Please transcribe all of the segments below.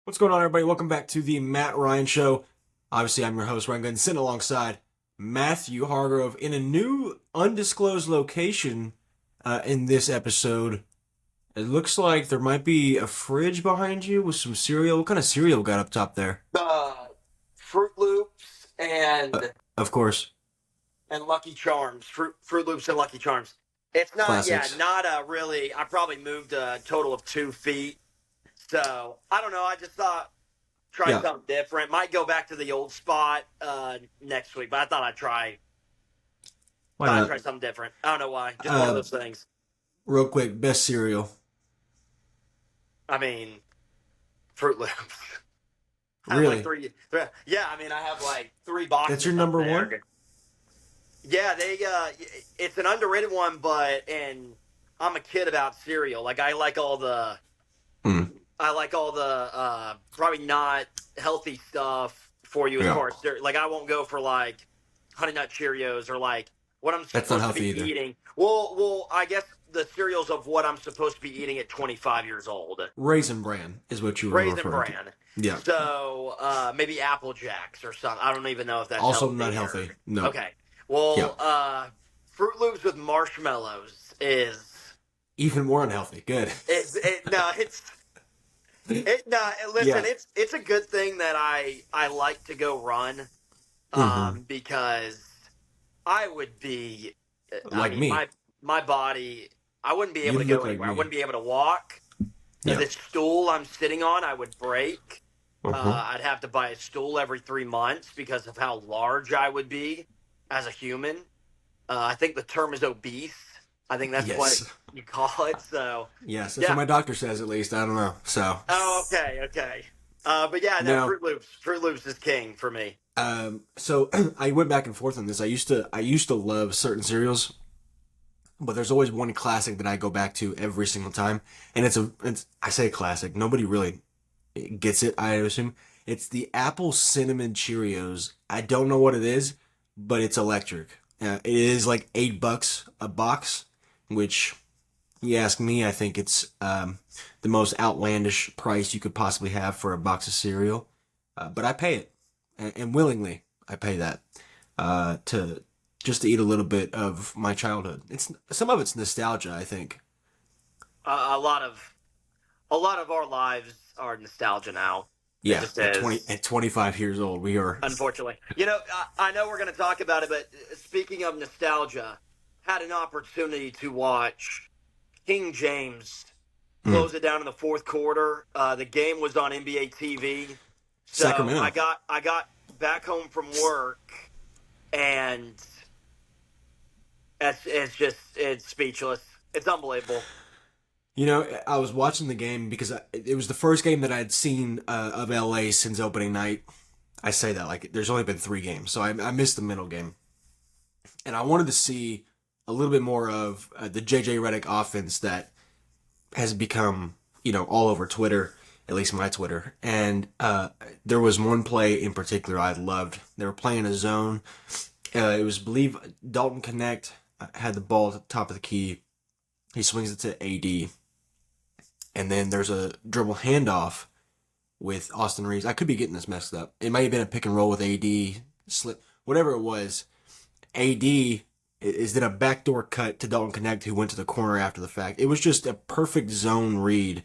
What's going on, everybody? Welcome back to the Matt Ryan Show. Obviously, I'm your host, Ryan Gunn, sitting alongside Matthew Hargrove in a new undisclosed location in this episode. It looks like there might be a fridge behind you with some cereal. What kind of cereal got up top there? uh, Fruit Loops Uh, and of course, Lucky Charms. Fruit Loops and Lucky Charms. It's not, yeah, classics. not a really. I probably moved a total of 2 feet, so I don't know. I just thought try Yeah, something different. Might go back to the old spot next week, but I why thought I'd not? try something different. I don't know why. Just one of Uh, those things. real quick, best cereal. I mean, Fruit Loops. I have like Really? three. Yeah, I mean, I have like three That's your boxes up number one? there. Yeah, it's an underrated one, but and I'm a kid about cereal. Like Hmm. I like all the probably not healthy stuff for you as Yeah, far as like I won't go for like Honey Nut Cheerios or like what I'm that's not supposed to healthy be either. eating. Well, I guess the cereals of what I'm supposed to be eating at 25 years old. Raisin Bran is what you were Raisin referring to. Bran. Yeah. So maybe Apple Jacks or something. I don't even know if that's Also not healthy healthy. or No. okay. Yeah. Well, Fruit Loops with marshmallows is Even more unhealthy. Good. no, listen, Yeah. it's a good thing that I like to go run, Hmm. because I would be, I Like mean me. my body, I wouldn't be able You to look go like anywhere. I me. wouldn't be able to walk. Yeah. This stool I'm sitting on, I would break. Uh-huh. I'd have to buy a stool every 3 months because of how large I would be as a human. I think the term is obese. I think that's what Yes. you call it. So, Yes. That's what yeah. my doctor says, at least. I don't know. So, Oh, okay, okay. But yeah, no, no. Fruit Loops is king for me. So I went back and forth on this. I used to love certain cereals, but there's always one classic that I go back to every single time. And it's I say classic. Nobody really gets it, I assume. It's the apple cinnamon Cheerios. I don't know what it is, but it's electric. It is like $8 a box, which you ask me, I think it's the most outlandish price you could possibly have for a box of cereal. But I pay it, and willingly I pay that to just to eat a little bit of my childhood. It's some of it's nostalgia, I think. A lot of our lives are nostalgia now. It Yeah, just at 20 is, at 25 years old, we are. unfortunately. I know we're going to talk about it, but speaking of nostalgia, had an opportunity to watch King James Hmm. close it down in the fourth quarter. The game was on NBA TV, so Sacramento. I got back home from work, and it's speechless. It's unbelievable. You know, I was watching the game because it was the first game that I'd seen of LA since opening night. I say that like there's only been 3 games, so I missed the middle game, and I wanted to see a little bit more of the JJ Redick offense that has become, all over Twitter, at least my Twitter. And there was one play in particular I loved. They were playing a zone. It was, I believe, Dalton Connect had the ball at the top of the key. He swings it to AD, and then there's a dribble handoff with Austin Reeves. I could be getting this messed up. It might have been a pick and roll with AD, slip, whatever it was. AD is then a backdoor cut to Dalton Connect, who went to the corner after the fact. It was just a perfect zone read.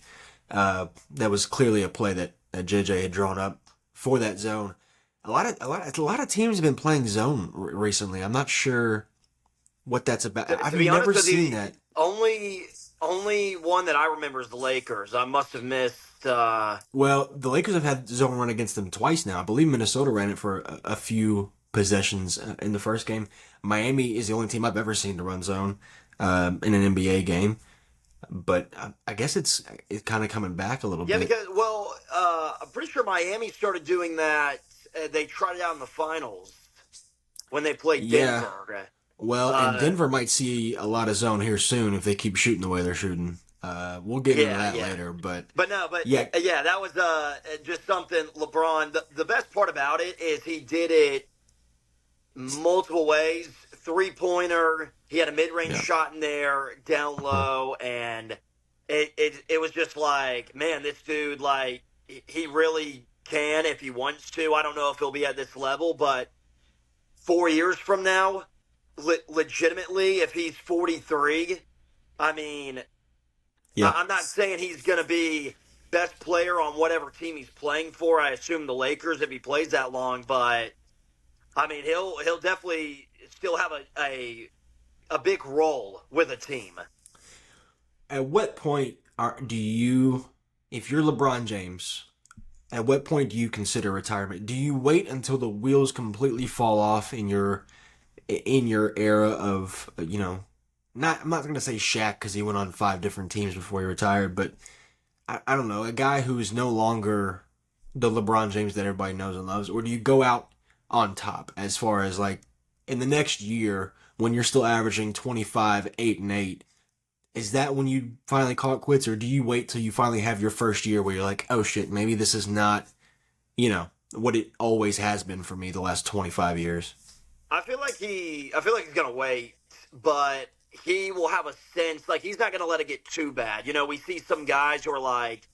That was clearly a play that JJ had drawn up for that zone. A lot of teams have been playing zone recently. I'm not sure what that's about. To I've be never honest with seen you, that. only one that I remember is the Lakers. I must have missed. Well, the Lakers have had zone run against them twice now. I believe Minnesota ran it for a few possessions in the first game. Miami is the only team I've ever seen to run zone in an NBA game. But I guess it's kind of coming back a little Yeah, bit. because I'm pretty sure Miami started doing that. They tried it out in the finals when they played Yeah. Denver. Well, and Uh, Denver might see a lot of zone here soon if they keep shooting the way they're shooting. We'll get into yeah, that yeah. later, but But no, but yeah, yeah, that was just something LeBron. The best part about it is he did it multiple ways. 3-pointer. He had a mid range yeah, shot in there, down uh-huh. low, and it was just like, man, this dude like. he really can if he wants to. I don't know if he'll be at this level, but 4 years from now, legitimately, if he's 43, I mean, Yeah. I'm not saying he's going to be best player on whatever team he's playing for. I assume the Lakers if he plays that long, but I mean, he'll definitely still have a big role with a team. At what point do you, if you're LeBron James, at what point do you consider retirement? Do you wait until the wheels completely fall off in your era of not I'm not going to say Shaq because he went on 5 different teams before he retired, but I don't know, a guy who is no longer the LeBron James that everybody knows and loves, or do you go out on top as far as like in the next year when you're still averaging 25, 8 and 8? Is that when you finally call it quits, or do you wait till you finally have your first year where you're like, oh shit, maybe this is not, what it always has been for me the last 25 years? I feel like he's gonna wait, but he will have a sense like he's not gonna let it get too bad. You know, we see some guys who are like,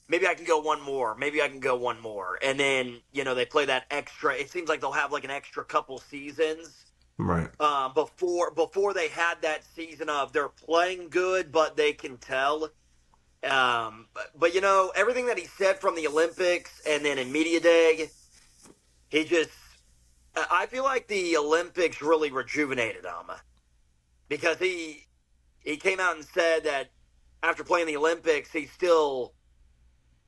maybe I can go one more, maybe I can go one more, and then they play that extra. It seems like they'll have like an extra couple seasons Right. before they had that season of they're playing good, but they can tell. But everything that he said from the Olympics and then in media day, he just I feel like the Olympics really rejuvenated him because he came out and said that after playing the Olympics, he still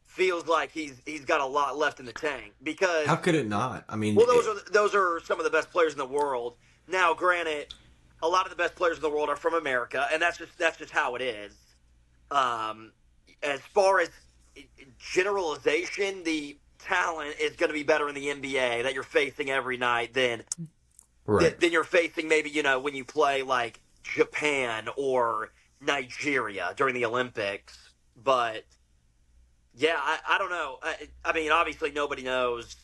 feels like he's got a lot left in the tank because How could it not? I mean, well those are some of the best players in the world. Now, granted, a lot of the best players in the world are from America, and that's just how it is. Um, as far as generalization, the talent is going to be better in the NBA that you're facing every night right. than you're facing maybe when you play like Japan or Nigeria during the Olympics. But yeah, I don't know. I mean, obviously nobody knows,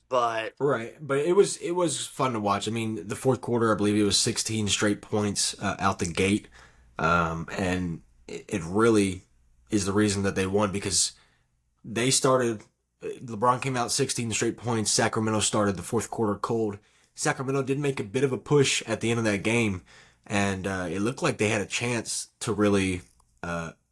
but Right, but it was fun to watch. I mean, the fourth quarter, I believe it was 16 straight points out the gate, and it really is the reason that they won because they started. LeBron came out 16 straight points. Sacramento started the fourth quarter cold. Sacramento did make a bit of a push at the end of that game, and it looked like they had a chance to really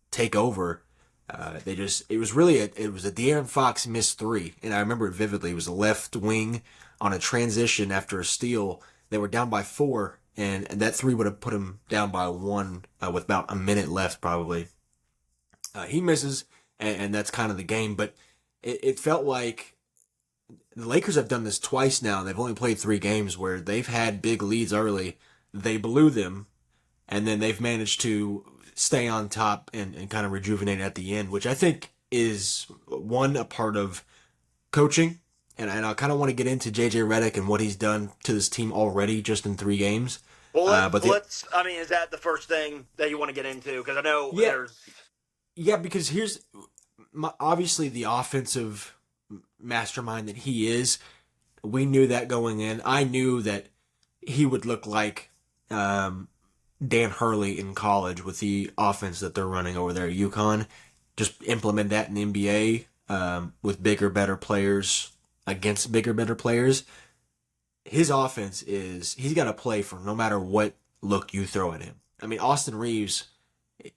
take over. It was really it was a De'Aaron Fox missed three, and I remember it vividly. It was a left wing on a transition after a steal. They were down by 4, and that three would have put them down by 1 with about a minute left, probably. He misses, and that's kind of the game. But it felt like the Lakers have done this twice now. They've only played 3 games where they've had big leads early. They blew them, and then they've managed to stay on top and kind of rejuvenate at the end, which I think is a part of coaching. And I kind of want to get into JJ Redick and what he's done to this team already just in 3 games. well, But let's. I mean, is that the first thing that you want to get into? Because I know yeah, there's. yeah, because here's obviously the offensive mastermind that he is. We knew that going in. I knew that he would look like Dan Hurley in college with the offense that they're running over there at UConn. Just implement that in the NBA with bigger, better players against bigger, better players. His offense he's got to play for no matter what look you throw at him. I mean,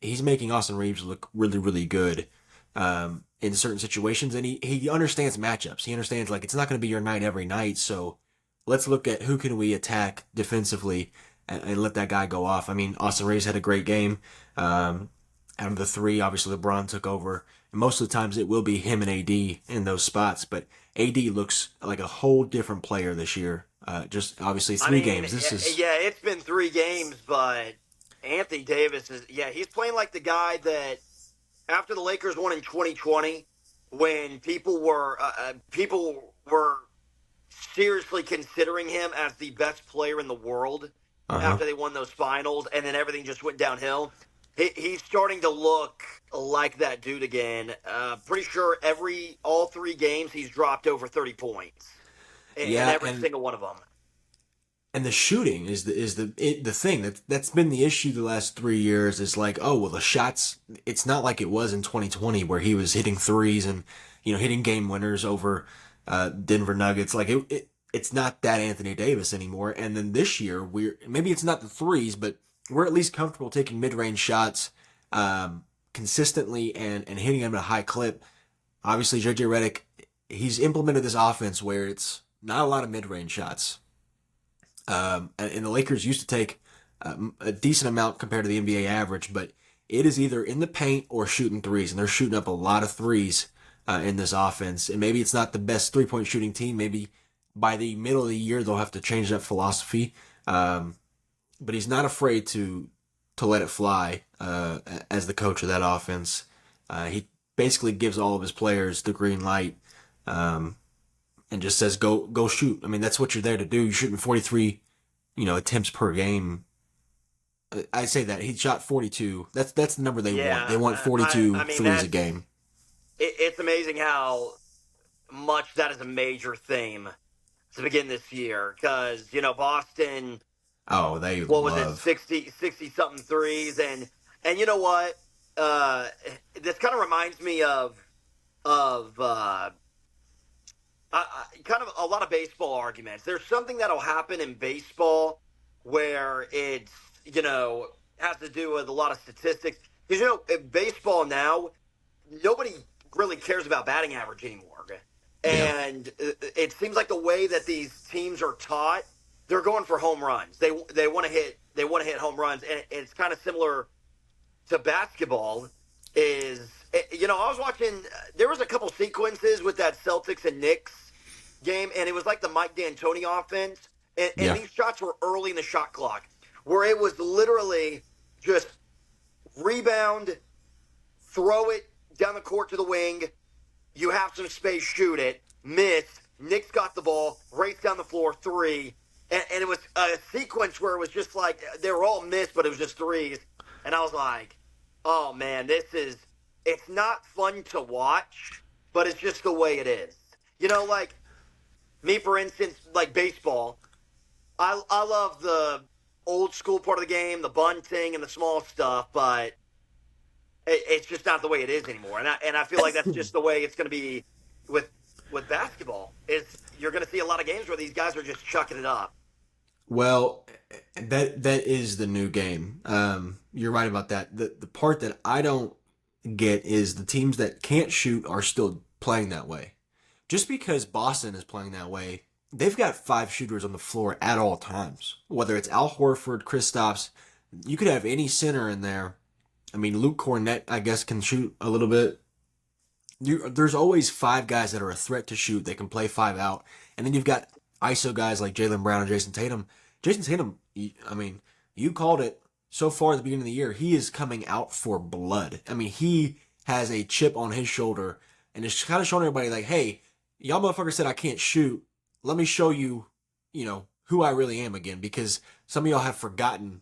he's making Austin Reeves look really, really good in certain situations, and he understands matchups. He understands like it's not going to be your night every night, so let's look at who can we attack defensively and let that guy go off. I mean, Austin Reeves had a great game. Out of the 3, obviously LeBron took over. And most of the times it will be him and AD in those spots, but AD looks like a whole different player this year. Just obviously I 3 mean, games. This is yeah, it's been 3 games, but Anthony Davis is. Yeah, he's playing like the guy that after the Lakers won in 2020, when people were seriously considering him as the best player in the world uh-huh. after they won those finals, and then everything just went downhill. He's starting to look like that dude again. Pretty sure all 3 games he's dropped over 30 points in Yeah, every single one of them. and the shooting is the thing that's been the issue the last 3 years. Is like, oh well, the shots. It's not like it was in 2020 where he was hitting threes and hitting game winners over Denver Nuggets. Like it's not that Anthony Davis anymore. And then this year, maybe it's not the threes, but we're at least comfortable taking mid range shots consistently and hitting them at a high clip. Obviously, JJ Redick, he's implemented this offense where it's not a lot of mid range shots. And the Lakers used to take a decent amount compared to the NBA average, but it is either in the paint or shooting threes, and they're shooting up a lot of threes in this offense. And maybe it's not the best 3-point shooting team. Maybe by the middle of the year they'll have to change that philosophy. But he's not afraid to let it fly as the coach of that offense. He basically gives all of his players the green light and just says go shoot. I mean, that's what you're there to do. You're shooting 43 attempts per game. I say that he shot 42. That's the number they want. They want 42 I mean, threes a game. It's amazing how much that is a major theme to begin this year because Boston. Oh, they What was it, love. 60 something threes, and you know what? This kind of reminds me of kind of a lot of baseball arguments. There's something that'll happen in baseball where it's has to do with a lot of statistics. Because in baseball now, nobody really cares about batting average anymore. Yeah. And it seems like the way that these teams are taught, they're going for home runs. They want to hit home runs, and it's kind of similar to basketball. I was watching. There was a couple sequences with that Celtics and Knicks game, and it was like the Mike D'Antoni offense, and Yeah. these shots were early in the shot clock, where it was literally just rebound, throw it down the court to the wing. You have some space, shoot it, miss. Knicks got the ball, race down the floor, three. And it was a sequence where it was just like they were all missed, but it was just threes. And I was like, oh, man, it's not fun to watch, but it's just the way it is. Like me, for instance, like baseball, I love the old school part of the game, the bunting and the small stuff, but it's just not the way it is anymore. And I feel like that's just the way it's going to be with basketball. You're going to see a lot of games where these guys are just chucking it up. Well, that is the new game. You're right about that. The part that I don't get is the teams that can't shoot are still playing that way. Just because Boston is playing that way, they've got 5 shooters on the floor at all times. Whether it's Al Horford, Kristaps, you could have any center in there. I mean, Luke Cornett, I guess, can shoot a little bit. There's always 5 guys that are a threat to shoot. They can play 5 out. And then you've got ISO guys like Jaylen Brown and Jason Tatum. Jason Tatum, I mean, you called it so far at the beginning of the year. He is coming out for blood. I mean, he has a chip on his shoulder and is kind of showing everybody like, hey, y'all motherfuckers said I can't shoot. Let me show you, who I really am again, because some of y'all have forgotten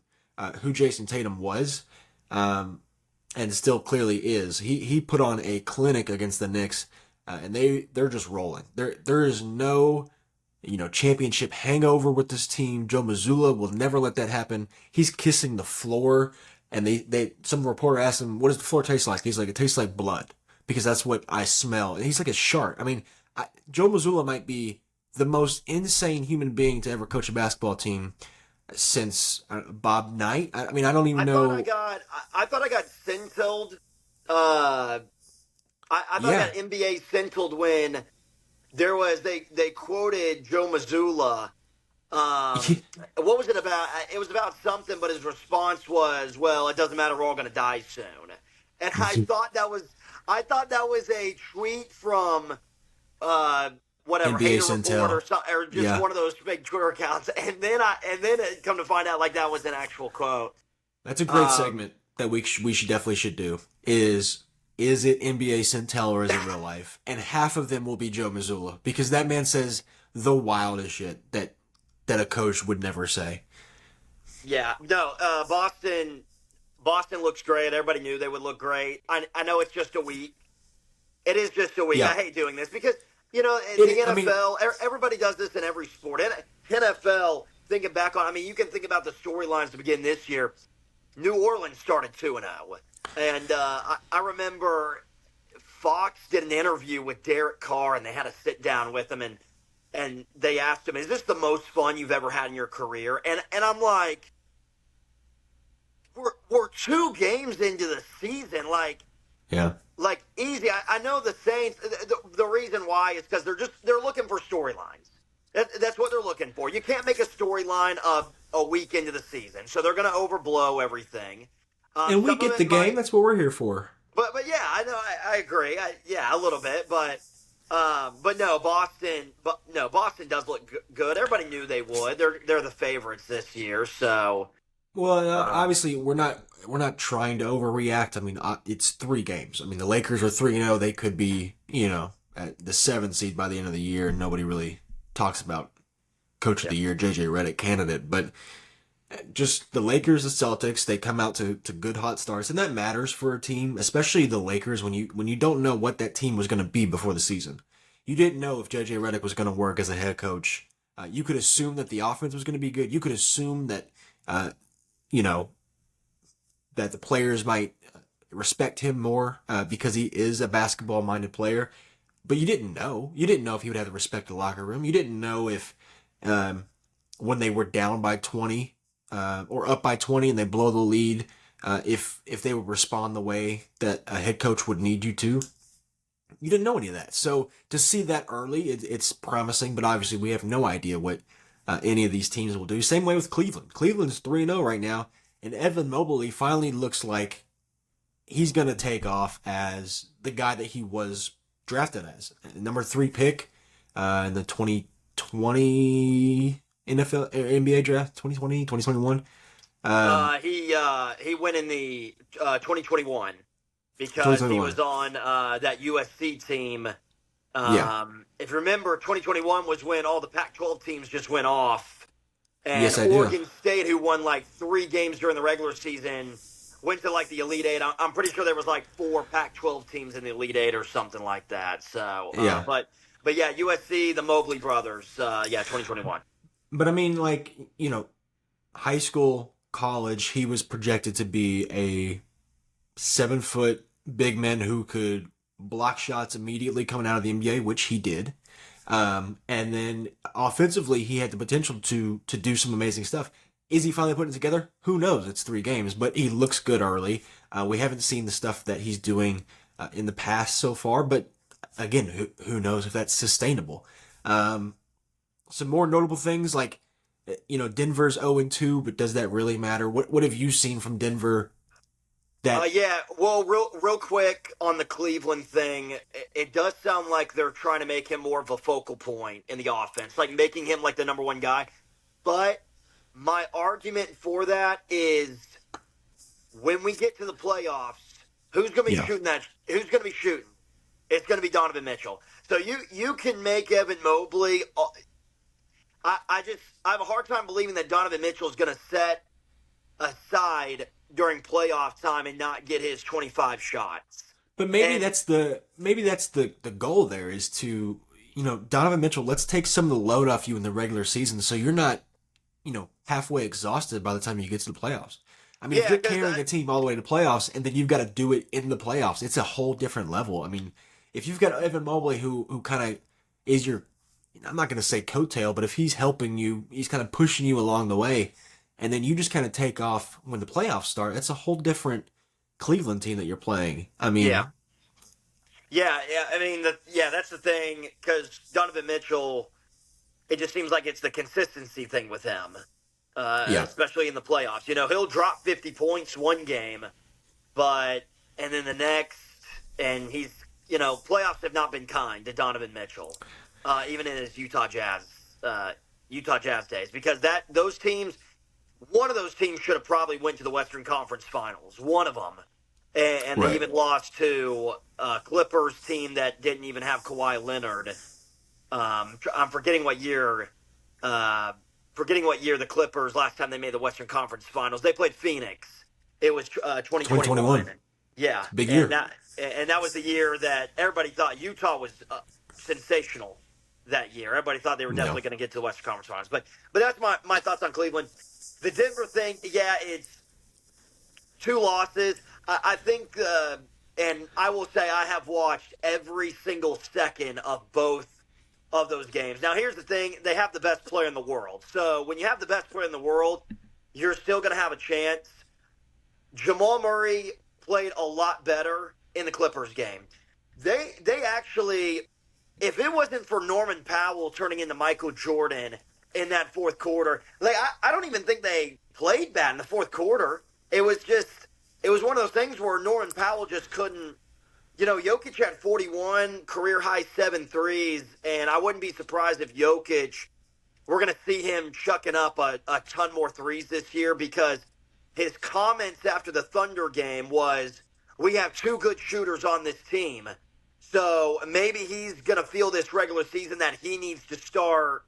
who Jason Tatum was. And still clearly is. He put on a clinic against the Knicks, and they're just rolling. There is no championship hangover with this team. Joe Mazzulla will never let that happen. He's kissing the floor, and some reporter asked him, "What does the floor taste like?" He's like, "It tastes like blood because that's what I smell." And he's like a shark. I mean, Joe Mazzulla might be the most insane human being to ever coach a basketball team since Bob Knight. I mean, I don't even know. I thought I got scintled. I thought I got NBA scintled when they quoted Joe Mazzulla. What was it about? It was about something, but his response was, "Well, it doesn't matter. We're all going to die soon." And I thought that was a tweet from whatever NBA Hater Report or something, or just Yeah. one of those big Twitter accounts. And then it come to find out like that was an actual quote. That's a great segment that we definitely should do. Is it NBA Centel or is it real life? And half of them will be Joe Mazzulla because that man says the wildest shit that a coach would never say. Yeah, no, Boston looks great. Everybody knew they would look great. I know it's just a week. It is just a week. Yeah. I hate doing this because in the NFL, everybody does this in every sport. NFL, thinking back on, you can think about the storylines to begin this year. New Orleans started 2-0. And I remember Fox did an interview with Derek Carr, and they had to sit down with him, and they asked him, "Is this the most fun you've ever had in your career?" And I'm like, we're 2 games into the season, Yeah. like easy. I know the Saints. The reason why is because they're looking for storylines. That's what they're looking for. You can't make a storyline of a week into the season, so they're going to overblow everything. And we Some of get the it game. might, That's what we're here for. but yeah, I know. I agree. Yeah, a little bit, but no, Boston. But no, Boston does look good. Everybody knew they would. They're the favorites this year, so. Well, Um, obviously we're not trying to overreact. I mean, it's 3 games. I mean, the Lakers are 3-0. They could be, at the 7th seed by the end of the year. Nobody really talks about Coach of yeah, the Year, JJ Redick candidate, but just the Lakers, the Celtics, they come out to good hot starts, and that matters for a team, especially the Lakers when you don't know what that team was going to be before the season. You didn't know if JJ Redick was going to work as a head coach. You could assume that the offense was going to be good. You could assume that uh, you know that the players might respect him more because he is a basketball-minded player. But you didn't know. You didn't know if he would have the respect of the locker room. You didn't know if um, when they were down by 20 or up by 20 and they blow the lead, if they would respond the way that a head coach would need you to. You didn't know any of that. So to see that early, it's promising, but obviously we have no idea what any of these teams will do. Same way with Cleveland. Cleveland's 3-0 right now, and Evan Mobley finally looks like he's going to take off as the guy that he was drafted as. Number 3 pick in the 2020 NFL NBA draft, 2020, 2021. he went in the 2021 because he 2021. was on that USC team. Yeah. If you remember, 2021 was when all the Pac-12 teams just went off, and Yes, I do. Oregon State, who won like 3 games during the regular season, went to like the Elite Eight. I'm pretty sure there was like 4 Pac-12 teams in the Elite Eight or something like that. So, Yeah. but yeah, USC, the Mobley brothers, yeah, 2021. But I mean, like, high school, college, he was projected to be a 7-foot big man who could block shots immediately coming out of the NBA, which he did. And then offensively, he had the potential to do some amazing stuff. Is he finally putting it together? Who knows? It's 3 games, but he looks good early. We haven't seen the stuff that he's doing in the past so far, but again, who knows if that's sustainable? Some more notable things like, Denver's 0-2, but does that really matter? What have you seen from Denver that, Yeah. Well, real quick on the Cleveland thing, it does sound like they're trying to make him more of a focal point in the offense, like making him like the number one guy. But my argument for that is when we get to the playoffs, who's going to be yeah, shooting that? Who's going to be shooting? It's going to be Donovan Mitchell. So you can make Evan Mobley. I have a hard time believing that Donovan Mitchell is going to set aside during playoff time and not get his 25 shots. but maybe And that's the goal there is to, Donovan Mitchell, let's take some of the load off you in the regular season so you're not, halfway exhausted by the time you get to the playoffs. I mean, if yeah, you're because carrying a team all the way to playoffs and then you've got to do it in the playoffs, it's a whole different level. I mean, if you've got Evan Mobley who kind of is your, I'm not going to say coattail, but if he's helping you, he's kind of pushing you along the way, and then you just kind of take off when the playoffs start, it's a whole different Cleveland team that you're playing. I yeah, mean, yeah. I mean, that's the thing because Donovan Mitchell. It just seems like it's the consistency thing with him, yeah, especially in the playoffs. He'll drop 50 points one game, and then the next, and playoffs have not been kind to Donovan Mitchell, even in his Utah Jazz days, because those teams, one of those teams should have probably went to the Western Conference Finals, one of them, and they right. even lost to a Clippers team that didn't even have Kawhi Leonard. I'm forgetting what year. The Clippers last time they made the Western Conference Finals. They played Phoenix. It was 2021. 2021, Yeah, big and year. that was the year that everybody thought Utah was sensational. That year, everybody thought they were No, definitely going to get to the Western Conference Finals. But that's my thoughts on Cleveland. The Denver thing, yeah, it's 2 losses. I think And I will say I have watched every single second of both of those games. Now, here's the thing: they have the best player in the world. So when you have the best player in the world, you're still going to have a chance. Jamal Murray played a lot better in the Clippers game. They actually, if it wasn't for Norman Powell turning into Michael Jordan in that fourth quarter, like I don't even think they played bad in the fourth quarter. It was one of those things where Norman Powell just couldn't. You know, Jokic had 41 career high 7 threes, and I wouldn't be surprised if Jokic, we're going to see him chucking up a ton more threes this year because his comments after the Thunder game was, we have two good shooters on this team. So maybe he's going to feel this regular season that he needs to start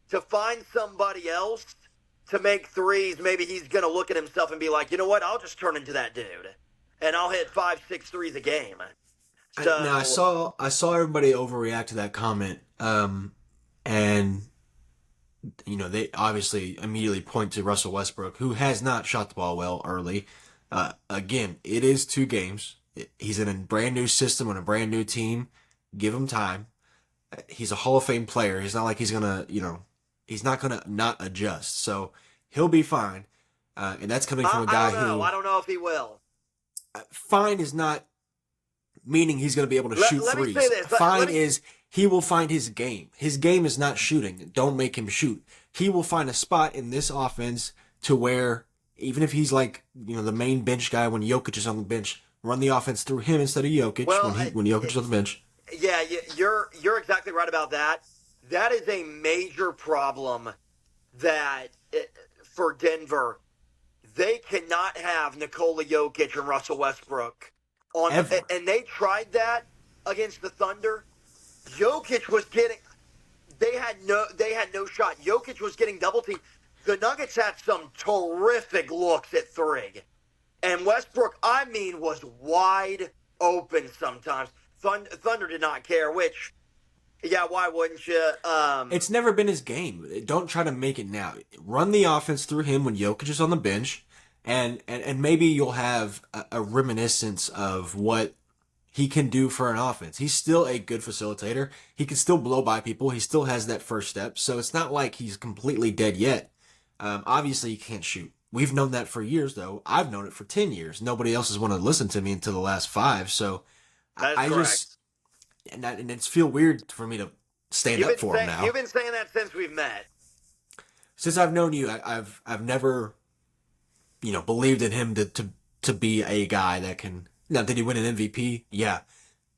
to find somebody else to make threes. Maybe he's going to look at himself and be like, you know what, I'll just turn into that dude. And I'll hit 5, 6 threes a game. Now I saw everybody overreact to that comment, and they obviously immediately point to Russell Westbrook, who has not shot the ball well early. Again, it is 2 games. He's in a brand new system on a brand new team. Give him time. He's a Hall of Fame player. He's not like he's gonna, he's not gonna not adjust. So he'll be fine. And that's coming from a guy who I don't know if he will. Fine is not meaning he's going to be able to shoot let threes. Me say this. Fine is he will find his game. His game is not shooting. Don't make him shoot. He will find a spot in this offense to where even if he's like, the main bench guy when Jokic is on the bench, run the offense through him instead of Jokic when Jokic is on the bench. Yeah, you're exactly right about that. That is a major problem for Denver. They cannot have Nikola Jokic and Russell Westbrook on, and they tried that against the Thunder. Jokic was getting, they had no shot. Jokic was getting double teamed. The Nuggets had some terrific looks at 3, and Westbrook, was wide open sometimes. Thunder did not care. Which, yeah, why wouldn't you? It's never been his game. Don't try to make it now. Run the offense through him when Jokic is on the bench, and maybe you'll have a reminiscence of what he can do for an offense. He's still a good facilitator. He can still blow by people. He still has that first step. So it's not like he's completely dead yet. Obviously, he can't shoot. We've known that for years, though. I've known it for 10 years. Nobody else has wanted to listen to me until the last 5. So I just... And it's feel weird for me to stand up for him now. You've been saying that since we've met. Since I've known you, I've never, believed in him to be a guy that can. Now, did he win an MVP? Yeah.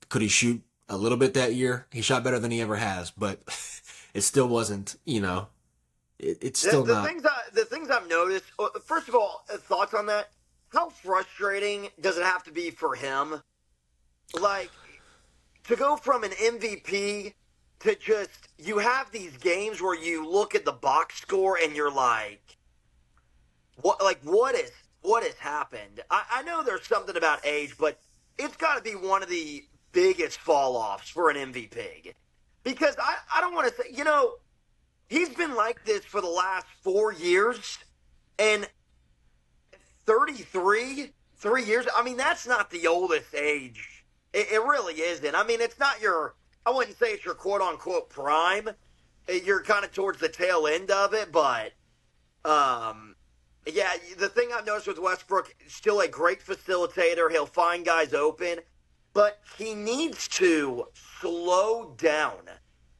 Could he shoot a little bit that year? He shot better than he ever has, but it still wasn't. It's still not. The things I've noticed. First of all, thoughts on that? How frustrating does it have to be for him? Like, to go from an MVP to just, you have these games where you look at the box score and you're like, what has happened? I know there's something about age, but it's got to be one of the biggest fall-offs for an MVP. Because I don't want to say, he's been like this for the last 4 years, and 33, 3 years, that's not the oldest age. It really isn't. It's not I wouldn't say it's your quote-unquote prime. You're kind of towards the tail end of it, but, yeah, the thing I've noticed with Westbrook, still a great facilitator. He'll find guys open, but he needs to slow down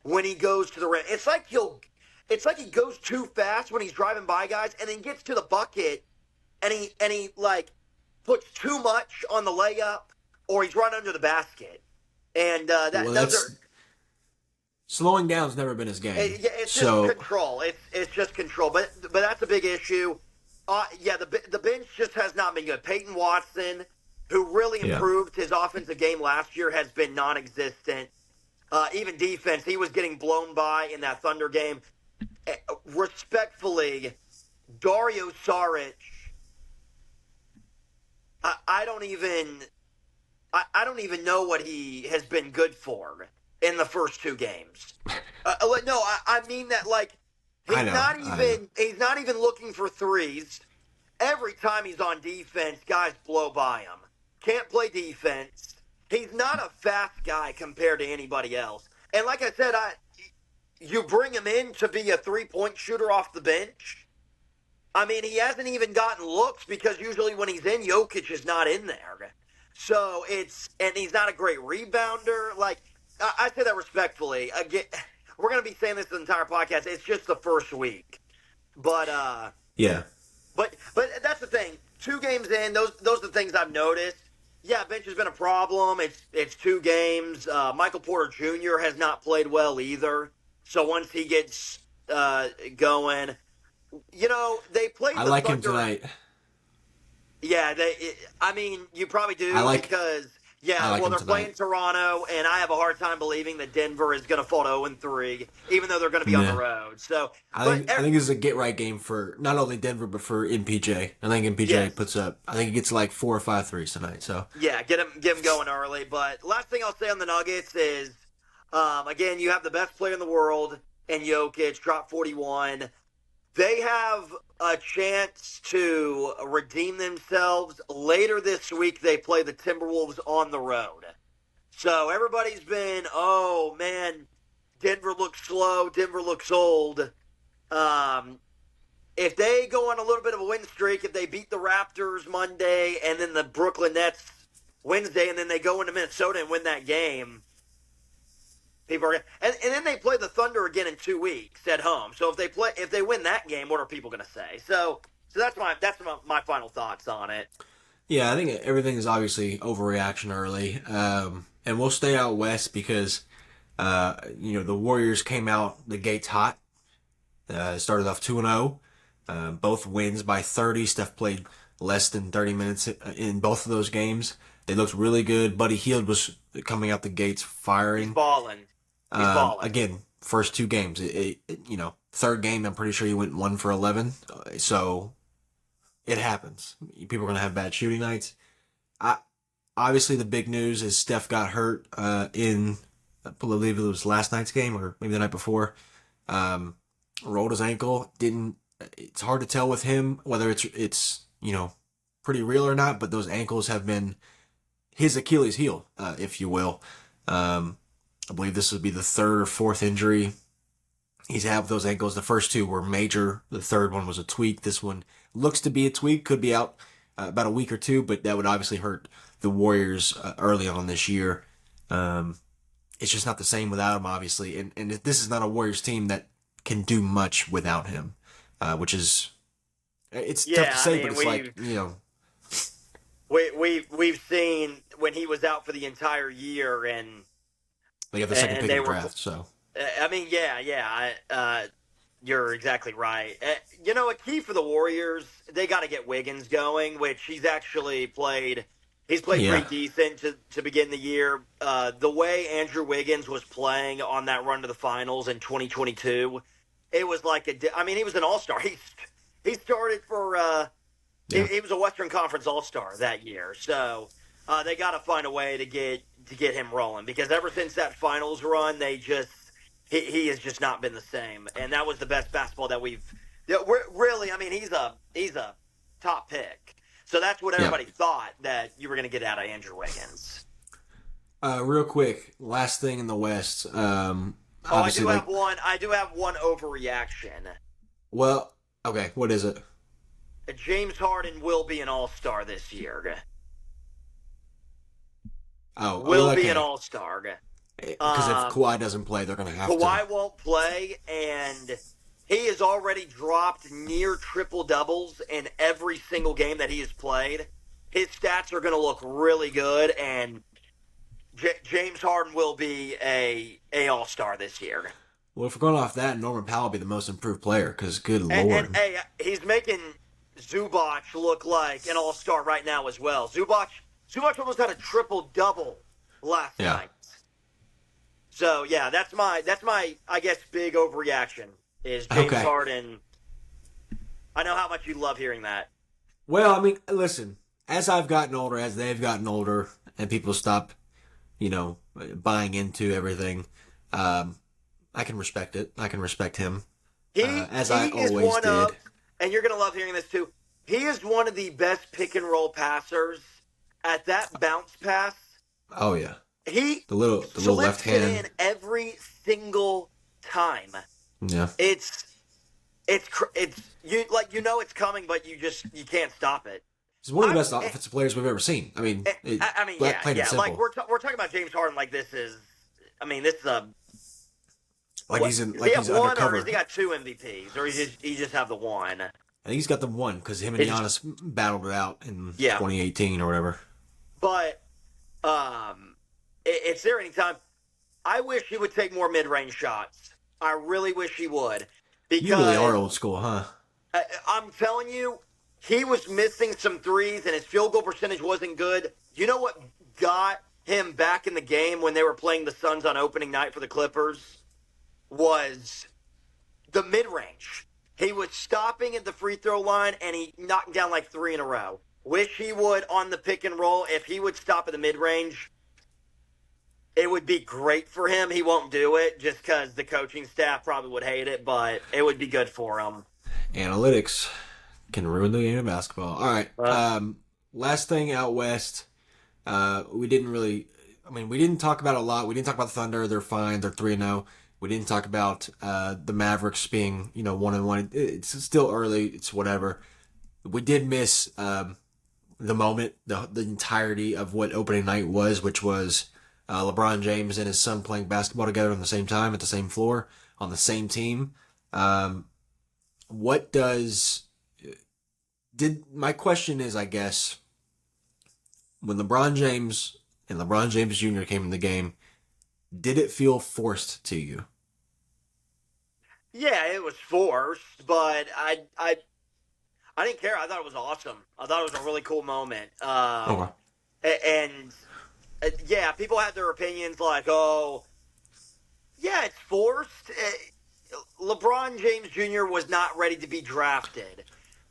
when he goes to the rim. It's like he goes too fast when he's driving by guys, and then gets to the bucket, and he puts too much on the layup, or he's run under the basket. And slowing down's never been his game. It's just control. It's just control. But that's a big issue. The bench just has not been good. Peyton Watson, who really improved his offensive game last year, has been non-existent. Even defense, he was getting blown by in that Thunder game. Respectfully, Dario Saric, I don't even know what he has been good for in the first 2 games. No, I mean that he's not even looking for threes. Every time he's on defense, guys blow by him. can't play defense. He's not a fast guy compared to anybody else. And like I said, you bring him in to be a 3-point shooter off the bench. I mean, he hasn't even gotten looks because usually when he's in, Jokic is not in there. So and he's not a great rebounder. Like, I say that respectfully. Again, we're going to be saying this the entire podcast. It's just the first week. But, Yeah. but that's the thing. 2 games in, those are the things I've noticed. Yeah, bench has been a problem. It's 2 games. Michael Porter Jr. has not played well either. So once he gets going, they played I the like him Thunder. tonight. Yeah, I mean, you probably do because I like well, him they're tonight. playing Toronto, and I have a hard time believing that Denver is going to fall to 0-3, even though they're going to be on the Yeah. road. So, I think this is a get right game for not only Denver but for MPJ. I think MPJ yes. puts up. I think he gets like 4 or 5 threes tonight. So Yeah, get him going early. But last thing I'll say on the Nuggets is, again, you have the best player in the world, and Jokic dropped 41. They have a chance to redeem themselves. Later this week, they play the Timberwolves on the road. So everybody's been, oh, man, Denver looks slow. Denver looks old. If they go on a little bit of a win streak, if they beat the Raptors Monday and then the Brooklyn Nets Wednesday, and then they go into Minnesota and win that game, people are and then they play the Thunder again in 2 weeks at home. So if they win that game, what are people going to say? So that's my final thoughts on it. yeah, I think everything is obviously overreaction early, and we'll stay out west because the Warriors came out the gates hot. Started off 2-0. Both wins by 30. Steph played less than 30 minutes in both of those games. They looked really good. Buddy Hield was coming out the gates firing. He's balling. Again, first 2 games. Third game, I'm pretty sure he went 1 for 11. So it happens. People are going to have bad shooting nights. Obviously, the big news is Steph got hurt in, I believe it was last night's game or maybe the night before. Rolled his ankle. It's hard to tell with him whether it's pretty real or not, but those ankles have been his Achilles heel, if you will. I believe this would be the 3rd or 4th injury he's had with those ankles. The first 2 were major. The 3rd one was a tweak. This one looks to be a tweak. Could be out about a week or 2, but that would obviously hurt the Warriors early on this year. It's just not the same without him, obviously. And this is not a Warriors team that can do much without him, which is it's tough to say, but it's like we've seen when he was out for the entire year, and they got the second pick in the draft. So I mean, you're exactly right. A key for the Warriors, they got to get Wiggins going, which he's actually played. He's played pretty decent to begin the year. The way Andrew Wiggins was playing on that run to the finals in 2022, it was like he was an all-star. He started for he was a Western Conference all-star that year. So they got to find a way to get him rolling, because ever since that finals run, he has just not been the same. And that was the best basketball that we're really. I mean, he's a top pick. So that's what everybody thought that you were going to get out of Andrew Wiggins. Real quick, last thing in the West. I do have one. I do have one overreaction. Well, okay, what is it? James Harden will be an All-Star this year. Will be an All-Star. Because if Kawhi doesn't play, they're going to have to. Kawhi won't play, and he has already dropped near triple-doubles in every single game that he has played. His stats are going to look really good, and James Harden will be a All-Star this year. Well, if we're going off that, Norman Powell will be the most improved player, because good Lord. And hey, he's making Zubac look like an All-Star right now as well. Zubac almost had a triple-double last night. So, yeah, that's my I guess, big overreaction is James Harden. I know how much you love hearing that. Well, I mean, listen, as I've gotten older, as they've gotten older, and people stop, buying into everything, I can respect it. I can respect him, as I always did. And you're going to love hearing this too, he is one of the best pick-and-roll passers at that bounce pass, Oh yeah, he the little left slips it hand. in every single time. Yeah, It's it's you like it's coming, but you can't stop it. he's one of I the best offensive players we've ever seen. I mean, I mean, plain and like simple. we're talking about James Harden like this is. I mean, this is a Like what? he's in, Does he like have he's one, or does undercover. he got two MVPs, or he just have the one? I think he's got the one because him and He just Giannis battled it out in yeah, 2018 or whatever. but it's there anytime. I wish he would take more mid-range shots. I really wish he would You really because are old school, huh? I'm telling you, he was missing some threes and his field goal percentage wasn't good. You know what got him back in the game when they were playing the Suns on opening night for the Clippers was the mid-range. He was stopping at the free throw line and he knocked down like three in a row. Wish he would on the pick and roll. If he would stop at the mid-range, it would be great for him. He won't do it just because the coaching staff probably would hate it, but it would be good for him. Analytics can ruin the game of basketball. All right. Last thing out west. We didn't really. I mean, we didn't talk about it a lot. We didn't talk about the Thunder. They're fine. They're 3-0. We didn't talk about the Mavericks being 1-1. It's still early. It's whatever. We did miss the moment, the entirety of what opening night was, which was LeBron James and his son playing basketball together on the same time at the same floor on the same team. What does did my question is, I guess, when LeBron James and LeBron James Jr. came in the game, did it feel forced to you? Yeah, it was forced, but I didn't care. I thought it was awesome. I thought it was a really cool moment. Okay. And yeah, people have their opinions like, oh, yeah, it's forced. LeBron James Jr. was not ready to be drafted.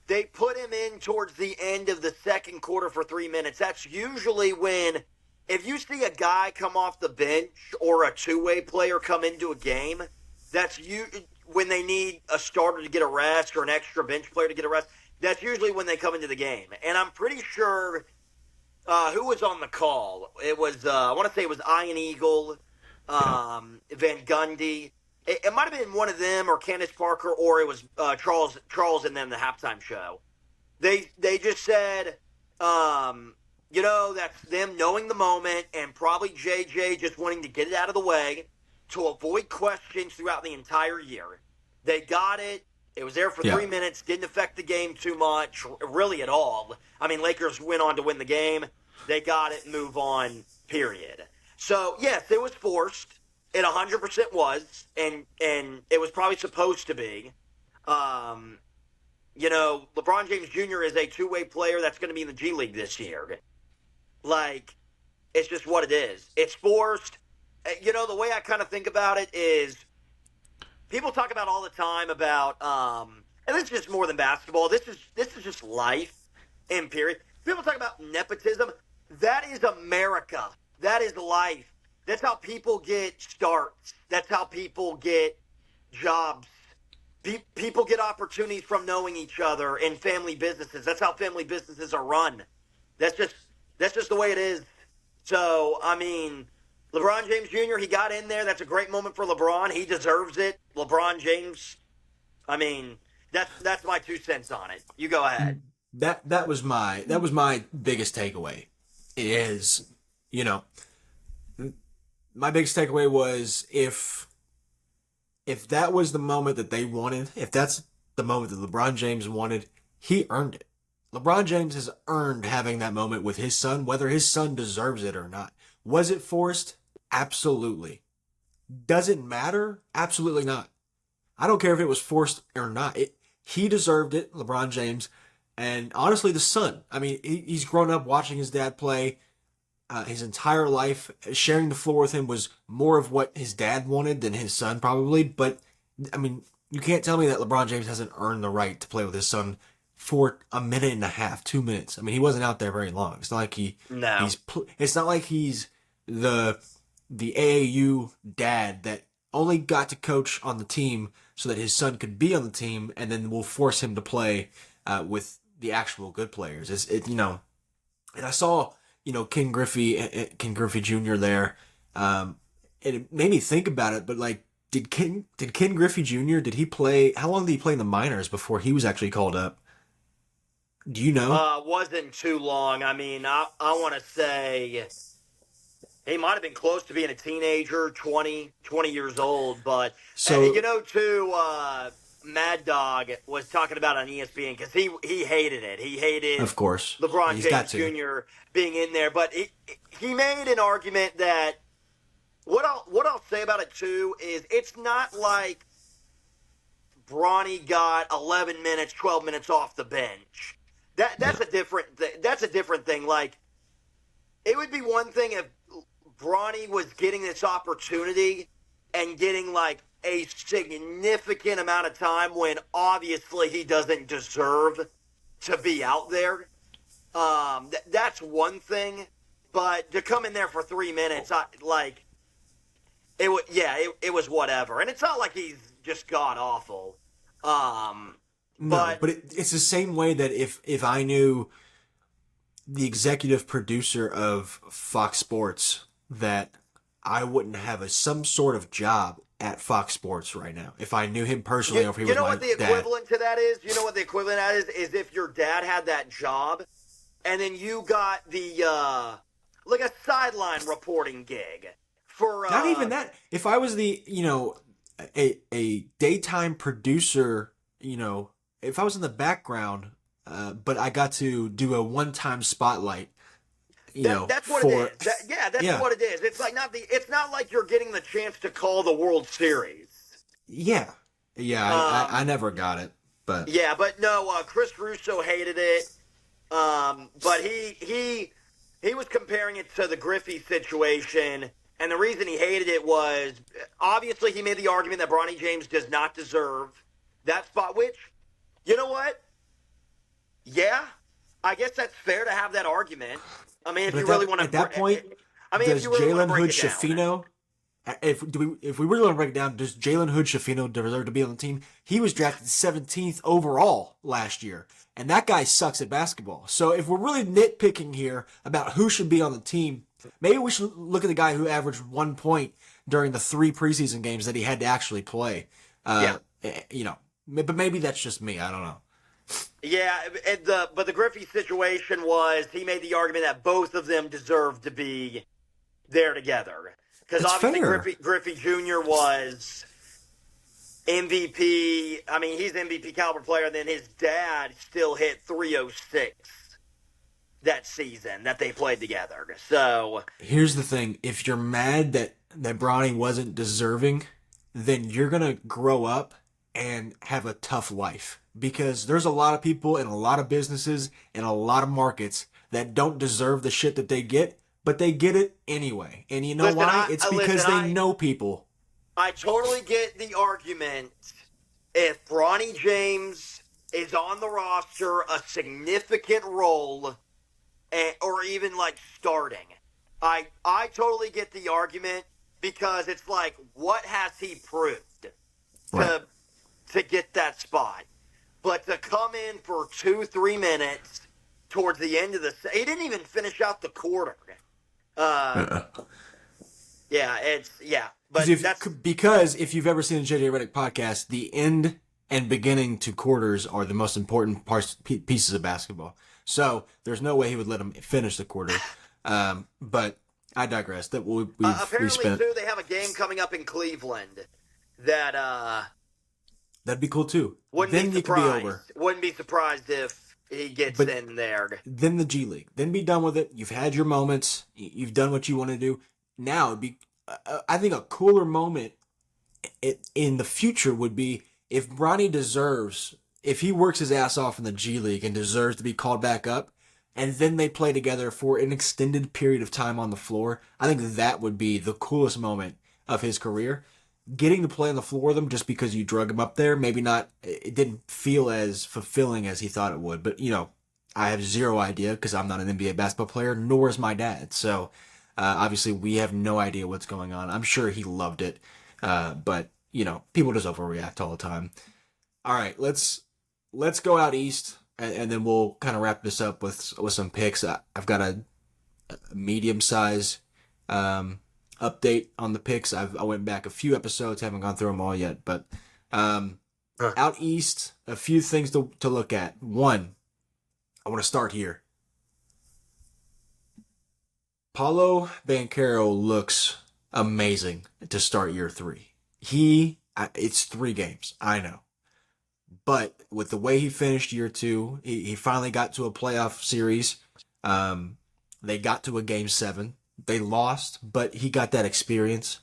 They put him in towards the end of the second quarter for 3 minutes. That's usually when, if you see a guy come off the bench or a two-way player come into a game, that's you when they need a starter to get a rest or an extra bench player to get a rest. That's usually when they come into the game. And I'm pretty sure who was on the call. It was I want to say it was Ian Eagle, Yeah. Van Gundy. It might have been one of them or Candace Parker, or it was Charles and then the halftime show. They just said, that's them knowing the moment and probably JJ just wanting to get it out of the way to avoid questions throughout the entire year. They got it. It was there for Yeah. 3 minutes. Didn't affect the game too much, really at all. I mean, Lakers went on to win the game. They got it. Move on. Period. So yes, it was forced. It 100% was, and it was probably supposed to be. LeBron James Jr. is a two-way player that's going to be in the G League this year. Like, it's just what it is. It's forced. The way I kind of think about it is people talk about all the time about, and this is just more than basketball. This is just life in period. People talk about nepotism. That is America. That is life. That's how people get starts. That's how people get jobs. People get opportunities from knowing each other in family businesses. That's how family businesses are run. That's just the way it is. So, I mean, LeBron James Jr., he got in there. That's a great moment for LeBron. He deserves it. LeBron James, I mean, that's my 2 cents on it. You go ahead. That was my biggest takeaway. Is you know my biggest takeaway was if that was the moment that they wanted, if that's the moment that LeBron James wanted, he earned it. LeBron James has earned having that moment with his son, whether his son deserves it or not. Was it forced? Absolutely. Does it matter? Absolutely not. I don't care if it was forced or not. He deserved it, LeBron James. And honestly, the son. I mean, he's grown up watching his dad play his entire life. Sharing the floor with him was more of what his dad wanted than his son, probably. But, I mean, you can't tell me that LeBron James hasn't earned the right to play with his son for a minute and a half, 2 minutes. I mean, he wasn't out there very long. It's not like No. it's not like he's the AAU dad that only got to coach on the team so that his son could be on the team, and then we'll force him to play with the actual good players. And I saw Ken Griffey Jr. there. And it made me think about it, but like, did Ken Griffey Jr. did he play? How long did he play in the minors before he was actually called up? Do you know? Wasn't too long. I mean, I want to say he might have been close to being a teenager, 20 years old. But, So too, Mad Dog was talking about on ESPN because he hated it. He hated of course LeBron he's got James to. Jr. being in there. But he made an argument that what I'll say about it, too, is it's not like Bronny got 11 minutes, 12 minutes off the bench. That's No, a different that's a different thing. Like it would be one thing if Bronny was getting this opportunity and getting like a significant amount of time when obviously he doesn't deserve to be out there. That's one thing, but to come in there for 3 minutes, it was whatever, and it's not like he's just god awful. Um, no, but but it's the same way that if I knew the executive producer of Fox Sports that I wouldn't have some sort of job at Fox Sports right now if I knew him personally or if he you was know my what the dad. equivalent to that is? You know what the equivalent to that is if your dad had that job, and then you got the like a sideline reporting gig for Not even that. If I was the, a daytime producer, if I was in the background, but I got to do a one-time spotlight, that's what it for is. That's yeah, what it is. It's not like you're getting the chance to call the World Series. yeah, yeah. I Um, never got it, but yeah, but no, Chris Russo hated it. But he was comparing it to the Griffey situation, and the reason he hated it was obviously he made the argument that Bronny James does not deserve that spot. Which, you know what? Yeah, I guess that's fair to have that argument. I mean, if but you really want at that to, point, I mean, if does you really want to Jalen break Hood it down. Shafino? If we really want to break it down, does Jalen Hood Shafino deserve to be on the team? He was drafted 17th overall last year, and that guy sucks at basketball. So if we're really nitpicking here about who should be on the team, maybe we should look at the guy who averaged 1 point during the 3 preseason games that he had to actually play. Yeah. But maybe that's just me. I don't know. Yeah, but the Griffey situation was he made the argument that both of them deserved to be there together because It's obviously fair. Griffey Jr. was MVP. I mean, he's an MVP caliber player. And then his dad still hit 306 that season that they played together. So Here's the thing: if you're mad that Bronny wasn't deserving, then you're gonna grow up and have a tough life because there's a lot of people in a lot of businesses in a lot of markets that don't deserve the shit that they get, but they get it anyway. And you know listen, why? It's because they I know people. I totally get the argument if Bronny James is on the roster, a significant role, or even like starting. I totally get the argument because it's like, what has he proved Right. to get that spot? But to come in for 2-3 minutes towards the end of he didn't even finish out the quarter. Uh, but that's Because if you've ever seen the JJ Redick podcast, the end and beginning to quarters are the most important pieces of basketball. So there's no way he would let him finish the quarter. But I digress. That we apparently spent. too. They have a game coming up in Cleveland that That'd be cool too. wouldn't Then be you could be surprised. over. Wouldn't be surprised if he gets But in there. then the G League. Then be done with it. You've had your moments. You've done what you want to do. Now it'd be. I think a cooler moment in the future would be if Bronny deserves, if he works his ass off in the G League and deserves to be called back up, and then they play together for an extended period of time on the floor. I think that would be the coolest moment of his career. Getting to play on the floor with him just because you drug him up there, maybe not, it didn't feel as fulfilling as he thought it would. But, I have zero idea because I'm not an NBA basketball player, nor is my dad. So, obviously, we have no idea what's going on. I'm sure he loved it. But, people just overreact all the time. All right, let's go out east, and then we'll kind of wrap this up with some picks. I've got a medium size update on the picks. I went back a few episodes, haven't gone through them all yet, but um, Huh. out east, a few things to look at. One, I want to start here. Paulo Banchero looks amazing to start year three. It's 3 games, I know. But with the way he finished year two, he finally got to a playoff series. Um, they got to a game 7. They lost, but he got that experience.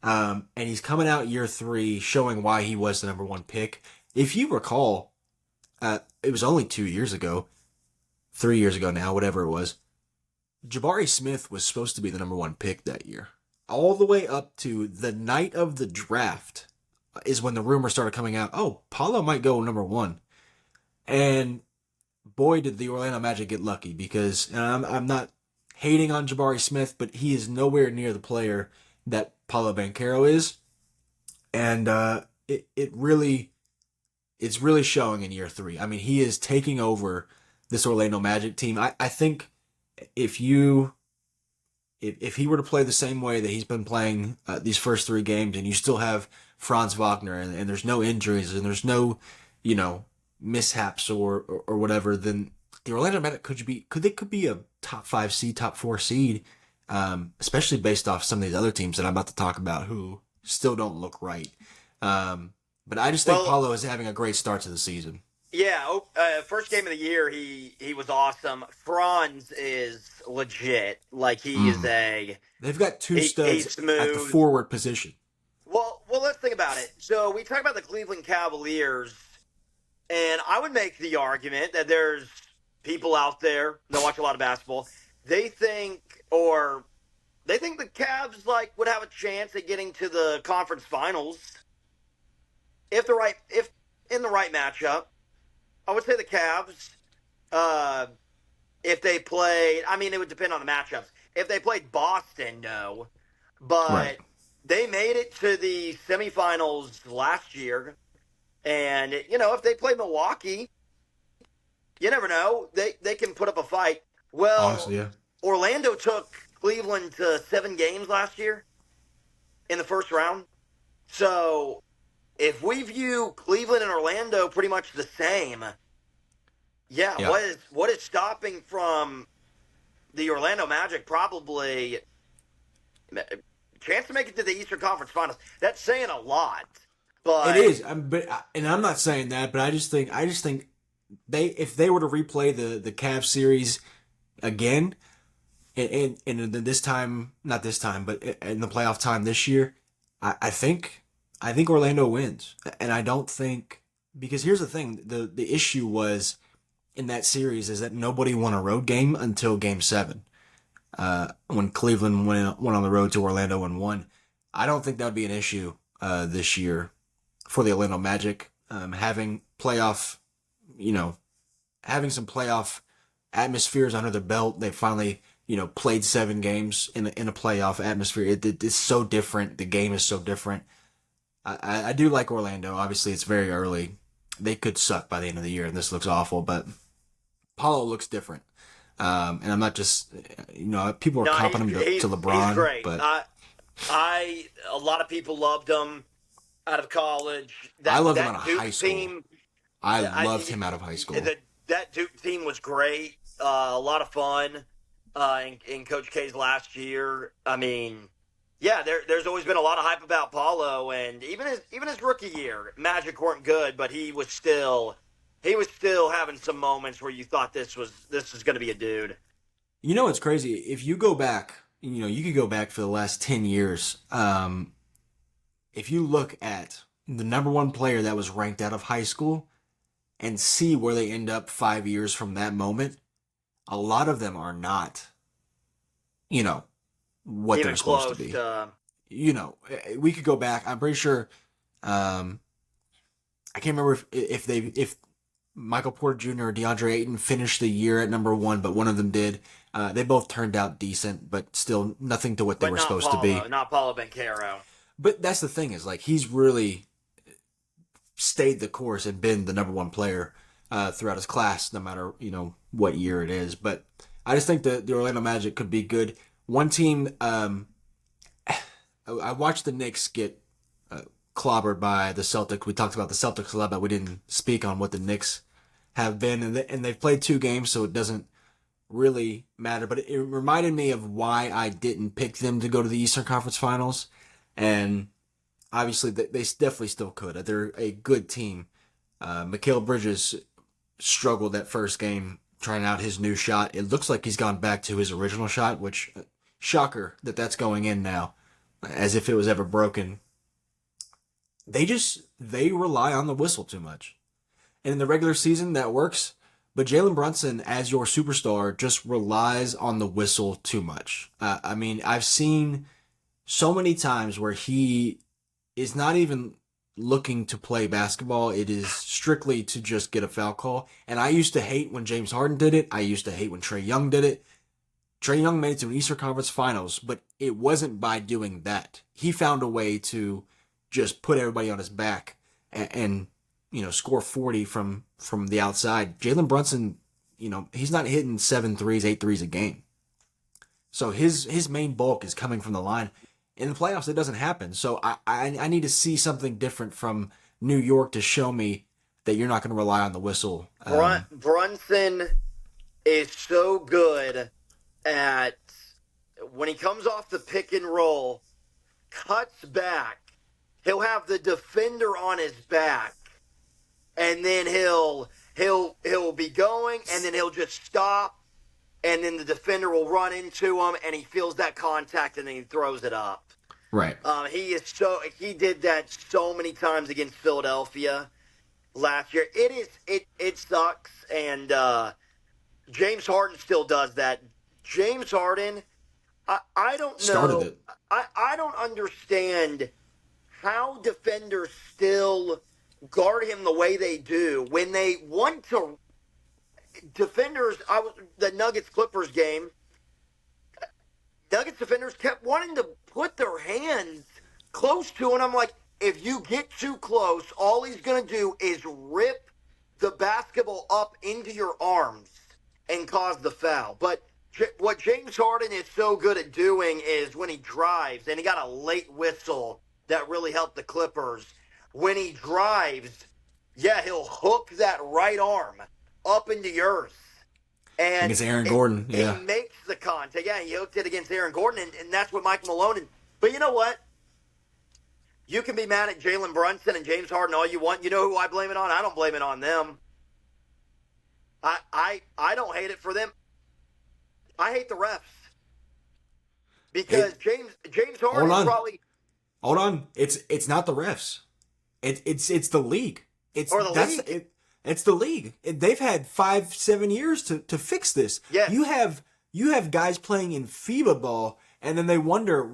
And he's coming out year three showing why he was the number one pick. If you recall, it was only 2 years ago, 3 years ago now, whatever it was. Jabari Smith was supposed to be the number one pick that year. All the way up to the night of the draft is when the rumors started coming out. Oh, Paulo might go number one. And boy, did the Orlando Magic get lucky because and I'm not hating on Jabari Smith, but he is nowhere near the player that Paulo Banchero is. And it's really showing in year three. I mean, he is taking over this Orlando Magic team. I think if you if he were to play the same way that he's been playing these first 3 games, and you still have Franz Wagner, and there's no injuries, and there's no, mishaps or whatever, then the Orlando Magic could be a top 5 seed, top 4 seed, especially based off some of these other teams that I'm about to talk about who still don't look right. But I just think Well, Paulo is having a great start to the season. yeah, first game of the year, he was awesome. Franz is legit. Like he is Mm. They've got two he's studs at the smooth. forward position. Well, let's think about it. So we talk about the Cleveland Cavaliers, and I would make the argument that there's people out there that watch a lot of basketball. They think, or they think the Cavs like would have a chance at getting to the conference finals if in the right matchup. I would say the Cavs. Uh, if they played, I mean, it would depend on the matchups. If they played Boston, no, Right. but they made it to the semifinals last year, and if they play Milwaukee, you never know. They can put up a fight. Well, Honestly, yeah. Orlando took Cleveland to 7 games last year in the first round. So if we view Cleveland and Orlando pretty much the same, yeah, Yeah. what is stopping from the Orlando Magic probably chance to make it to the Eastern Conference Finals? That's saying a lot, It but is, and I'm not saying that, but I just think if they were to replay the Cavs series again, and this time, not this time, but in the playoff time this year, I think Orlando wins, and I don't think because here's the thing: the issue was in that series is that nobody won a road game until Game 7, when Cleveland went on the road to Orlando and won. I don't think that would be an issue this year for the Orlando Magic, having playoff, you know, having some playoff atmospheres under their belt. They finally, played 7 games in a playoff atmosphere. It's so different. The game is so different. I do like Orlando. Obviously, it's very early. They could suck by the end of the year, and this looks awful. But Paulo looks different. And I'm not just, people are no, comping him to he's LeBron, great. but I a lot of people loved him out of college. I That loved him out of that high Duke school. team, I I, loved him out of high school. that Duke team was great. A lot of fun. In Coach K's last year, I mean, yeah, there's always been a lot of hype about Paulo, and even his rookie year, Magic weren't good, but he was still having some moments where you thought this is going to be a dude. You know what's crazy? If you go back, you could go back for the last 10 years. If you look at the number one player that was ranked out of high school and see where they end up 5 years from that moment, a lot of them are not, you know, what they're Even supposed to close be. to We could go back. I'm pretty sure. I can't remember if Michael Porter Jr. or DeAndre Ayton finished the year at number one, but one of them did. They both turned out decent, but still nothing to what they but were supposed to be. Not Paulo Banchero. But that's the thing is like he's really stayed the course and been the number one player throughout his class, no matter what year it is. But I just think that the Orlando Magic could be good. One team, I watched the Knicks get uh, clobbered by the Celtics. We talked about the Celtics a lot, but we didn't speak on what the Knicks have been, and they've played 2 games, so it doesn't really matter. But it reminded me of why I didn't pick them to go to the Eastern Conference Finals, and obviously they definitely still could. They're a good team. Mikal Bridges struggled that first game trying out his new shot. It looks like he's gone back to his original shot, which shocker that that's going in now, as if it was ever broken. They rely on the whistle too much. And in the regular season that works, but Jalen Brunson as your superstar just relies on the whistle too much. I mean, I've seen so many times where he is not even looking to play basketball. It is strictly to just get a foul call. And I used to hate when James Harden did it. I used to hate when Trae Young did it. Trae Young made it to an Eastern Conference Finals, but it wasn't by doing that. He found a way to just put everybody on his back and score 40 from the outside. Jalen Brunson, he's not hitting 7 threes, 8 threes a game. So his main bulk is coming from the line. In the playoffs, it doesn't happen. So I need to see something different from New York to show me that you're not going to rely on the whistle. Brunson is so good at when he comes off the pick and roll, cuts back. He'll have the defender on his back, and then he'll be going, and then he'll just stop, and then the defender will run into him, and he feels that contact, and then he throws it up. Right. He did that so many times against Philadelphia last year. It sucks, and James Harden still does that. James Harden, I don't know. Started it. I don't understand how defenders still guard him the way they do when they want to. Defenders, the Nuggets Clippers game. Nuggets defenders kept wanting to put their hands close to him. I'm like, if you get too close, all he's going to do is rip the basketball up into your arms and cause the foul. But what James Harden is so good at doing is when he drives, and he got a late whistle that really helped the Clippers. When he drives, he'll hook that right arm up into yours. And against Aaron Gordon, yeah. He makes the contact. Yeah, he hooked it against Aaron Gordon, and that's what Mike Malone. But you know what? You can be mad at Jalen Brunson and James Harden all you want. You know who I blame it on? I don't blame it on them. I don't hate it for them. I hate the refs. Because James Harden is probably... Hold on. It's not the refs. It's the league. It's the league. They've had 5-7 years to fix this. Yes. You have guys playing in FIBA ball, and then they wonder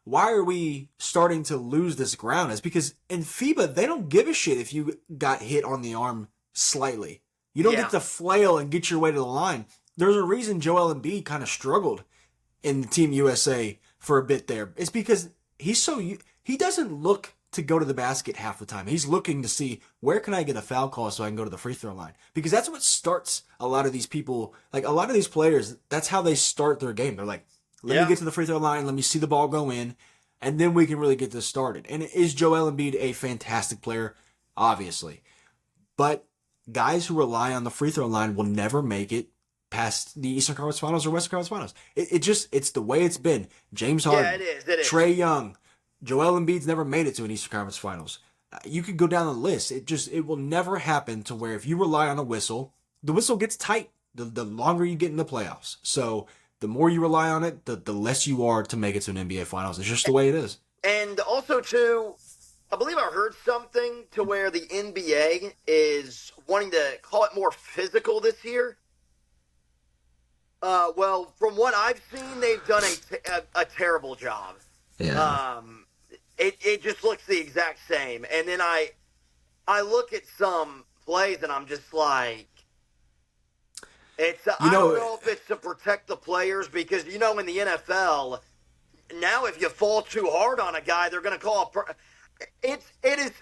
why are we starting to lose this ground? It's because in FIBA they don't give a shit if you got hit on the arm slightly. You don't get to flail and get your way to the line. There's a reason Joel Embiid kind of struggled in Team USA for a bit there. It's because he doesn't look to go to the basket half the time. He's looking to see where can I get a foul call so I can go to the free throw line. Because that's what starts a lot of these people, like a lot of these players, that's how they start their game. They're like, let me get to the free throw line, let me see the ball go in, and then we can really get this started. And is Joel Embiid a fantastic player? Obviously. But guys who rely on the free throw line will never make it past the Eastern Conference Finals or Western Conference Finals. It's the way it's been. James Harden, it is. Trae Young, Joel Embiid's never made it to an Eastern Conference Finals. You could go down the list. It will never happen to where if you rely on a whistle, the whistle gets tight the longer you get in the playoffs. So the more you rely on it, the less you are to make it to an NBA Finals. It's just the way it is. And also, too, I believe I heard something to where the NBA is wanting to call it more physical this year. Well, from what I've seen, they've done a terrible job. Yeah. It just looks the exact same. And then I look at some plays and I'm just like, I don't know if it's to protect the players because, in the NFL, now if you fall too hard on a guy, they're going to call it is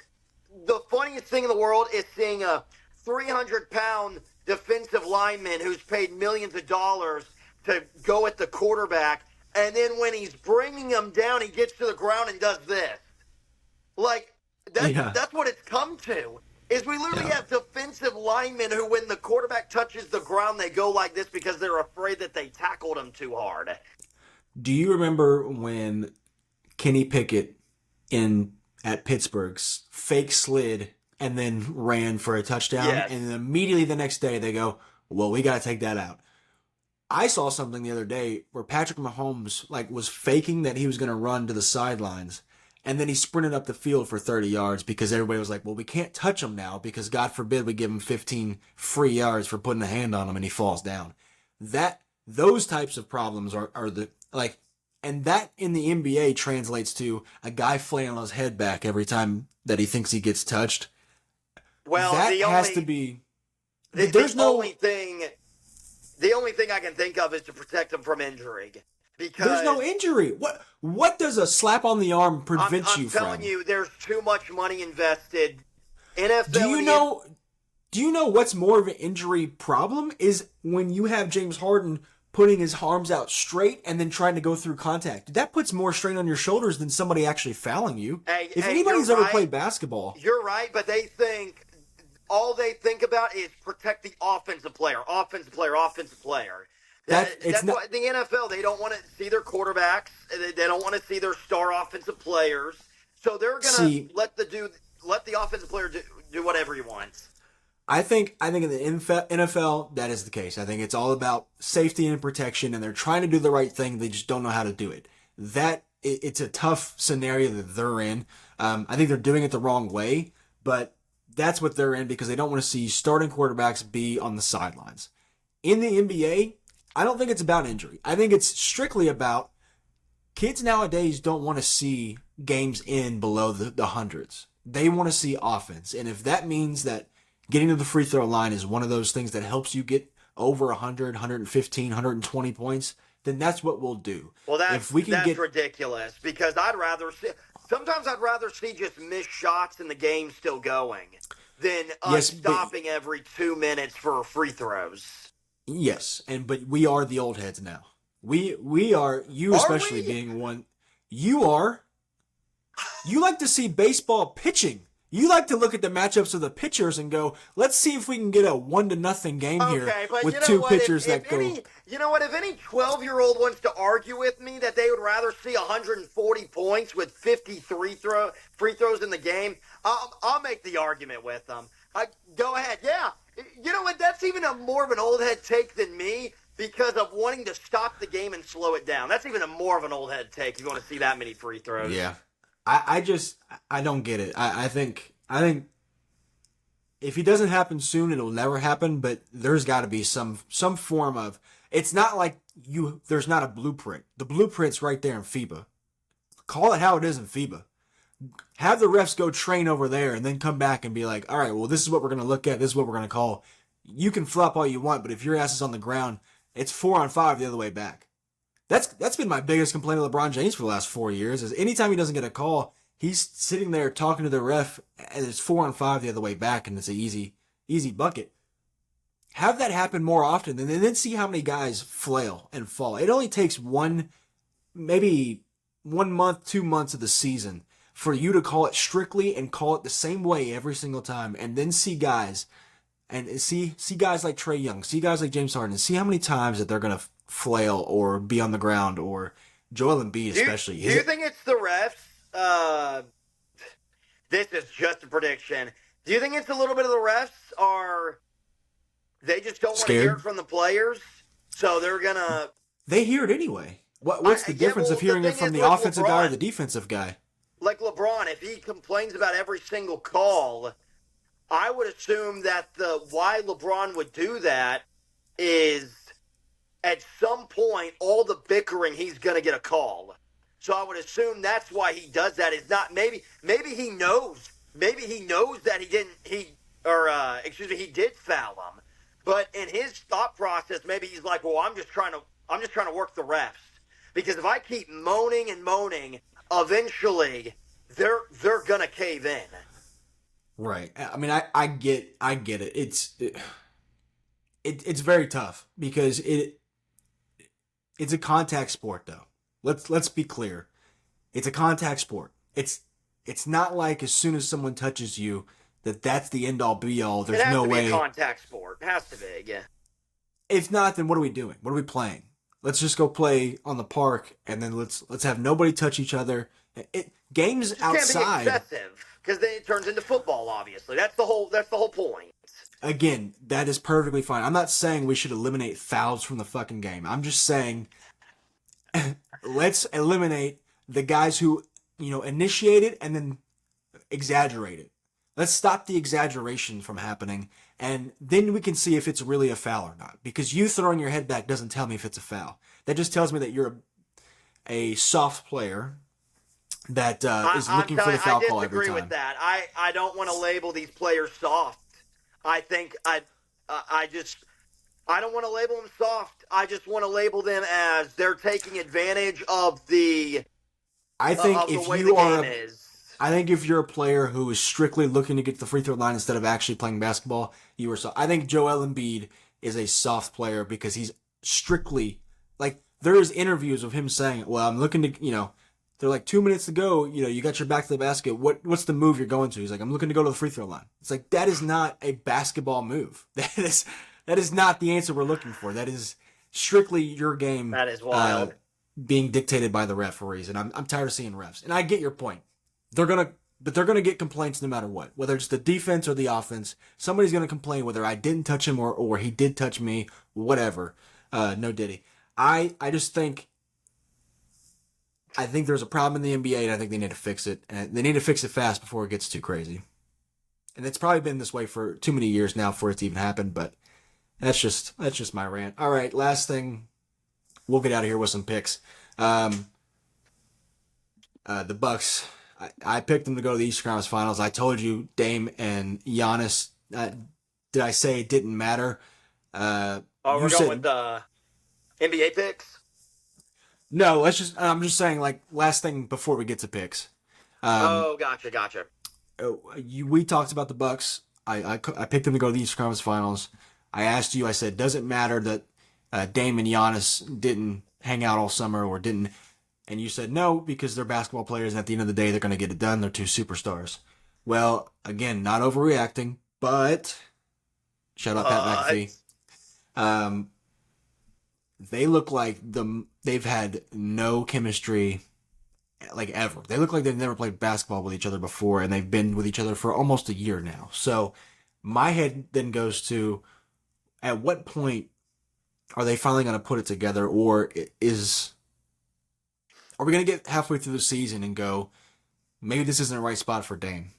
the funniest thing in the world is seeing a 300-pound defensive lineman who's paid millions of dollars to go at the quarterback, and then when he's bringing him down, he gets to the ground and does this. Like Yeah, that's what it's come to. Is we literally yeah. have defensive linemen who, when the quarterback touches the ground, they go like this because they're afraid that they tackled him too hard. Do you remember when Kenny Pickett in at Pittsburgh's fake slid and then ran for a touchdown, Yes. and then immediately the next day they go, "Well, we got to take that out." I saw something the other day where Patrick Mahomes was faking that he was going to run to the sidelines, and then he sprinted up the field for 30 yards because everybody was like, "Well, we can't touch him now because God forbid we give him 15 free yards for putting a hand on him and he falls down." Those types of problems are the and that in the NBA translates to a guy flailing his head back every time that he thinks he gets touched. Well, That has to be. There's the no. only thing I can think of is to protect him from injury. There's Because no injury. What does a slap on the arm prevent I'm you telling from? you, there's too much money invested. Do NFL you and know? Do you know what's more of an injury problem is when you have James Harden putting his arms out straight and then trying to go through contact. That puts more strain on your shoulders than somebody actually fouling you. If anybody's you're ever right. played basketball, You're right, but all they think about is protect the offensive player, offensive player, offensive player. it's That's not. why the NFL, they don't want to see their quarterbacks. They don't want to see their star offensive players. So they're gonna See, let the offensive player do whatever he wants. I think in the NFL that is the case. I think it's all about safety and protection, and they're trying to do the right thing. They just don't know how to do it. It's a tough scenario that they're in. I think they're doing it the wrong way, but that's what they're in because they don't want to see starting quarterbacks be on the sidelines. In the NBA, I don't think it's about injury. I think it's strictly about kids nowadays don't want to see games in below the hundreds. They want to see offense. And if that means that getting to the free throw line is one of those things that helps you get over 100, 115, 120 points, then that's what we'll do. Well, If we can that's get ridiculous because sometimes I'd rather see just missed shots and the game still going than us yes, but stopping every 2 minutes for free throws. yes, but we are the old heads now. We are you Are especially we? being one. You are. You like to see baseball pitching. You like to look at the matchups of the pitchers and go, let's see if we can get a 1-0 game here Okay, but with you know two what? pitchers that go. If any 12-year-old wants to argue with me that they would rather see 140 points with 50 free throws in the game, I'll make the argument with them. Go ahead. Yeah. You know what? That's even more of an old head take than me because of wanting to stop the game and slow it down. That's even more of an old head take if you want to see that many free throws. Yeah. I don't get it. I think if it doesn't happen soon, it'll never happen. But there's got to be some form of. It's not like there's not a blueprint. The blueprint's right there in FIBA. Call it how it is in FIBA. Have the refs go train over there and then come back and be like, all right, well, this is what we're going to look at. This is what we're going to call. You can flop all you want, but if your ass is on the ground, it's 4-on-5 the other way back. That's been my biggest complaint of LeBron James for the last 4 years. Is anytime he doesn't get a call, he's sitting there talking to the ref, and it's 4-on-5 the other way back, and it's an easy bucket. Have that happen more often, and then see how many guys flail and fall. It only takes maybe 1 month, 2 months of the season for you to call it strictly and call it the same way every single time, and then see guys like Trae Young, see guys like James Harden, see how many times that they're gonna flail or be on the ground, or Joel Embiid especially. Do you think it's the refs? This is just a prediction. Do you think it's a little bit of the refs, or they just don't want to hear it Scared? from the players, so they're gonna? They hear it anyway. What's the difference well, of hearing it from the like offensive guy or the defensive guy? Like LeBron, if he complains about every single call, I would assume that why LeBron would do that is at some point all the bickering he's going to get a call. So I would assume that's why he does that. Is not maybe he knows that he did foul him, but in his thought process maybe he's like, well, I'm just trying to work the refs because if I keep moaning and moaning, eventually they're gonna cave in. Right. I mean, I get it. It's very tough because It's a contact sport, though. Let's be clear. It's a contact sport. It's not like as soon as someone touches you that's the end all be all. It There's has no to be a way. contact sport. It has to be, yeah. If not, then what are we doing? What are we playing? Let's just go play on the park, and then let's have nobody touch each other. Games It just can't be outside. excessive because then it turns into football. Obviously, that's the whole point. Again, that is perfectly fine. I'm not saying we should eliminate fouls from the fucking game. I'm just saying let's eliminate the guys who initiate it and then exaggerate it. Let's stop the exaggeration from happening, and then we can see if it's really a foul or not. Because you throwing your head back doesn't tell me if it's a foul. That just tells me that you're a soft player that is looking for the foul call every time. I disagree with that. I don't want to label these players soft. I think I don't want to label them soft. I just want to label them as they're taking advantage of the I think of if the way you the are game is. I think if you're a player who is strictly looking to get to the free throw line instead of actually playing basketball, you are soft. I think Joel Embiid is a soft player because he's strictly like there's interviews of him saying, "Well, I'm looking to, they're like 2 minutes to go. You got your back to the basket. What's the move you're going to?" He's like, "I'm looking to go to the free throw line." It's like that is not a basketball move. That is not the answer we're looking for. That is strictly your game. That is wild. Being dictated by the referees, and I'm tired of seeing refs. And I get your point. They're gonna get complaints no matter what, whether it's the defense or the offense. Somebody's gonna complain whether I didn't touch him or he did touch me, whatever. No diddy. I just think there's a problem in the NBA, and I think they need to fix it. And they need to fix it fast before it gets too crazy. And it's probably been this way for too many years now for it to even happen. But that's just my rant. All right, last thing. We'll get out of here with some picks. The Bucks. I picked them to go to the Eastern Conference Finals. I told you Dame and Giannis. Did I say it didn't matter? We're going with the NBA picks? No, I'm just saying, like, last thing before we get to picks. Gotcha. We talked about the Bucks. I picked them to go to the Eastern Conference Finals. I asked you, I said, does it matter that Dame and Giannis didn't hang out all summer or didn't? And you said no, because they're basketball players, and at the end of the day, they're going to get it done. They're two superstars. Well, again, not overreacting, but shout out Pat McAfee. They look like they've had no chemistry, like ever. They look like they've never played basketball with each other before, and they've been with each other for almost a year now. So my head then goes to, at what point are they finally going to put it together, or are we going to get halfway through the season and go, maybe this isn't the right spot for Dame?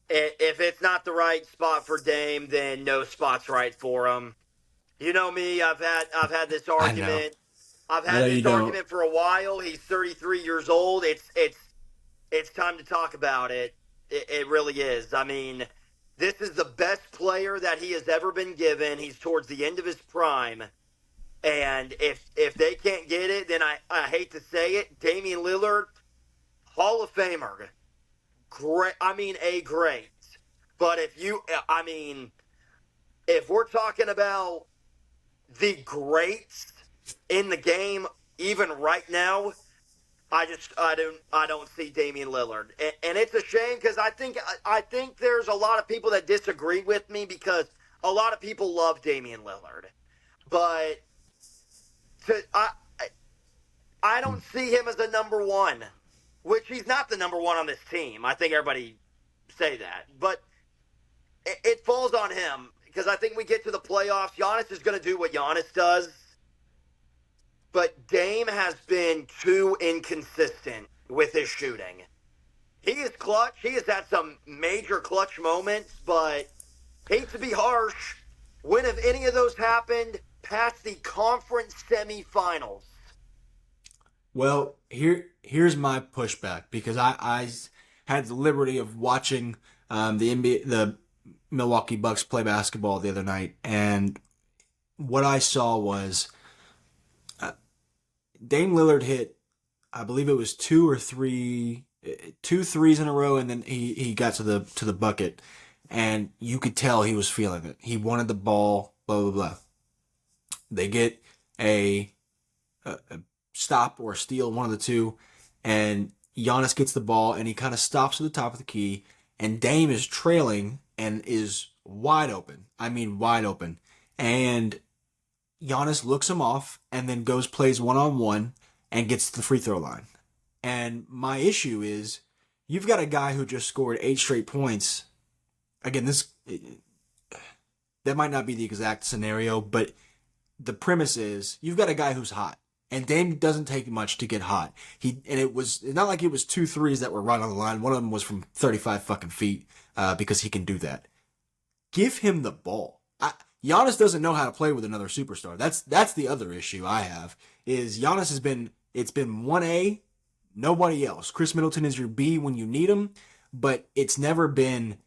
If it's not the right spot for Dame, then no spot's right for him. You know me. I've had this argument. I've had this argument for a while. He's 33 years old. It's time to talk about it. It really is. I mean, this is the best player that he has ever been given. He's towards the end of his prime. And if they can't get it, then I hate to say it, Damian Lillard, Hall of Famer. Great. I mean, a great. But if we're talking about the greats in the game, even right now, I don't see Damian Lillard, and it's a shame because I think there's a lot of people that disagree with me because a lot of people love Damian Lillard, but I don't see him as a number one, which he's not the number one on this team. I think everybody say that, but it falls on him because I think we get to the playoffs. Giannis is going to do what Giannis does. But Dame has been too inconsistent with his shooting. He is clutch. He has had some major clutch moments, but hate to be harsh, when have any of those happened past the conference semifinals? Well, here's my pushback, because I had the liberty of watching the Milwaukee Bucks play basketball the other night, and what I saw was Dame Lillard hit, I believe it was two threes in a row, and then he got to the bucket, and you could tell he was feeling it. He wanted the ball, blah blah blah. They get a, a stop or a steal, one of the two, and Giannis gets the ball and he kind of stops at the top of the key, and Dame is trailing and is wide open. I mean, wide open. And Giannis looks him off and then goes plays one on one and gets to the free throw line. And my issue is you've got a guy who just scored 8 straight points. Again, that might not be the exact scenario, but the premise is you've got a guy who's hot. And Dame doesn't take much to get hot. It was not like it was 2 threes that were right on the line. One of them was from 35 fucking feet because he can do that. Give him the ball. Giannis doesn't know how to play with another superstar. That's the other issue I have. Is Giannis it's been 1A, nobody else. Chris Middleton is your B when you need him, but it's never been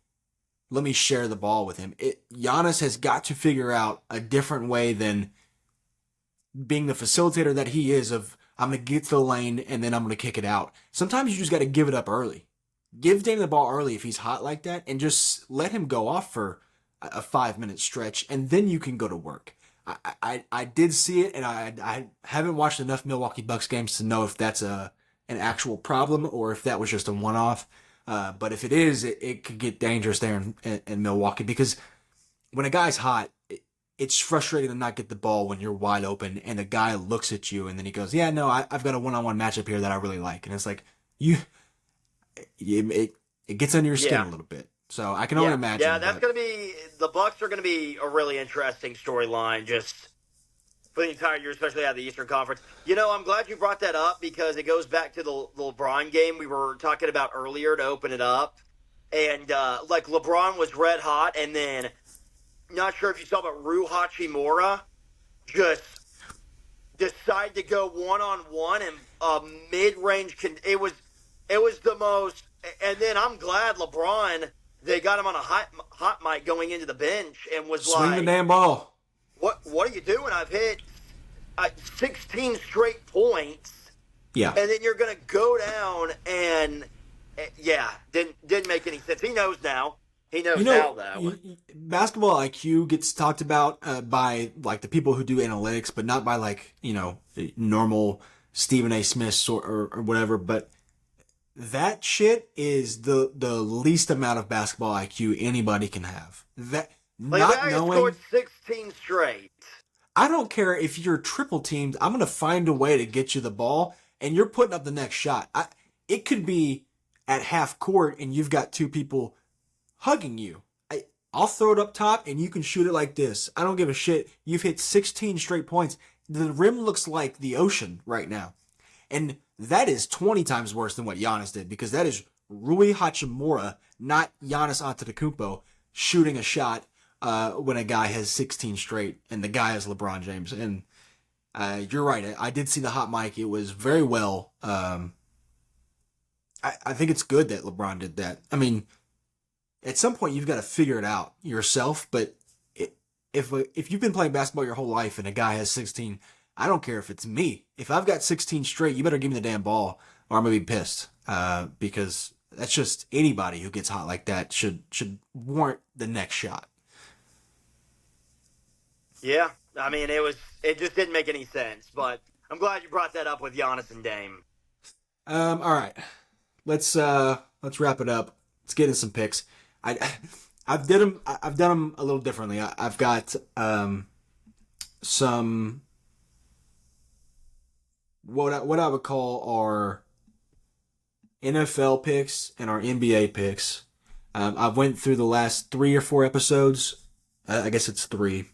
let me share the ball with him. Giannis has got to figure out a different way than being the facilitator that he is of I'm going to get to the lane and then I'm going to kick it out. Sometimes you just got to give it up early. Give Dame the ball early if he's hot like that and just let him go off for a 5-minute stretch and then you can go to work. I did see it and I haven't watched enough Milwaukee Bucks games to know if that's an actual problem or if that was just a one-off. But if it is, it could get dangerous there in Milwaukee because when a guy's hot, it's frustrating to not get the ball when you're wide open and a guy looks at you and then he goes, yeah, no, I've got a one-on-one matchup here that I really like. And it's like, it gets under your skin a little bit. So I can only imagine. Yeah, that's going to be, the Bucks are going to be a really interesting storyline just for the entire year, especially out of the Eastern Conference. I'm glad you brought that up because it goes back to the LeBron game we were talking about earlier to open it up. And, LeBron was red hot and then not sure if you saw, but Rui Hachimura just decided to go one-on-one and mid-range. It was the most. And then I'm glad LeBron, they got him on a hot mic going into the bench and was swing the damn ball. What are you doing? I've hit 16 straight points. Yeah. And then you're going to go down and, didn't make any sense. He knows now. He knows now, though. Basketball IQ gets talked about by like the people who do analytics, but not by like normal Stephen A. Smiths or whatever. But that shit is the least amount of basketball IQ anybody can have. That not knowing scored 16 straight. I don't care if you're triple teamed. I'm gonna find a way to get you the ball, and you're putting up the next shot. It could be at half court, and you've got two people hugging you. I'll throw it up top and you can shoot it like this. I don't give a shit. You've hit 16 straight points. The rim looks like the ocean right now. And that is 20 times worse than what Giannis did because that is Rui Hachimura, not Giannis Antetokounmpo, shooting a shot when a guy has 16 straight and the guy is LeBron James. And you're right. I did see the hot mic. It was very well. I think it's good that LeBron did that. I mean, at some point you've got to figure it out yourself, but if you've been playing basketball your whole life and a guy has 16, I don't care if it's me. If I've got 16 straight, you better give me the damn ball or I'm going to be pissed. Because that's just anybody who gets hot like that should warrant the next shot. Yeah. I mean, it just didn't make any sense, but I'm glad you brought that up with Giannis and Dame. All right. Let's wrap it up. Let's get in some picks. I've done them a little differently. I've got some what I would call our NFL picks and our NBA picks. I went through the last 3 or 4 episodes. I guess it's 3,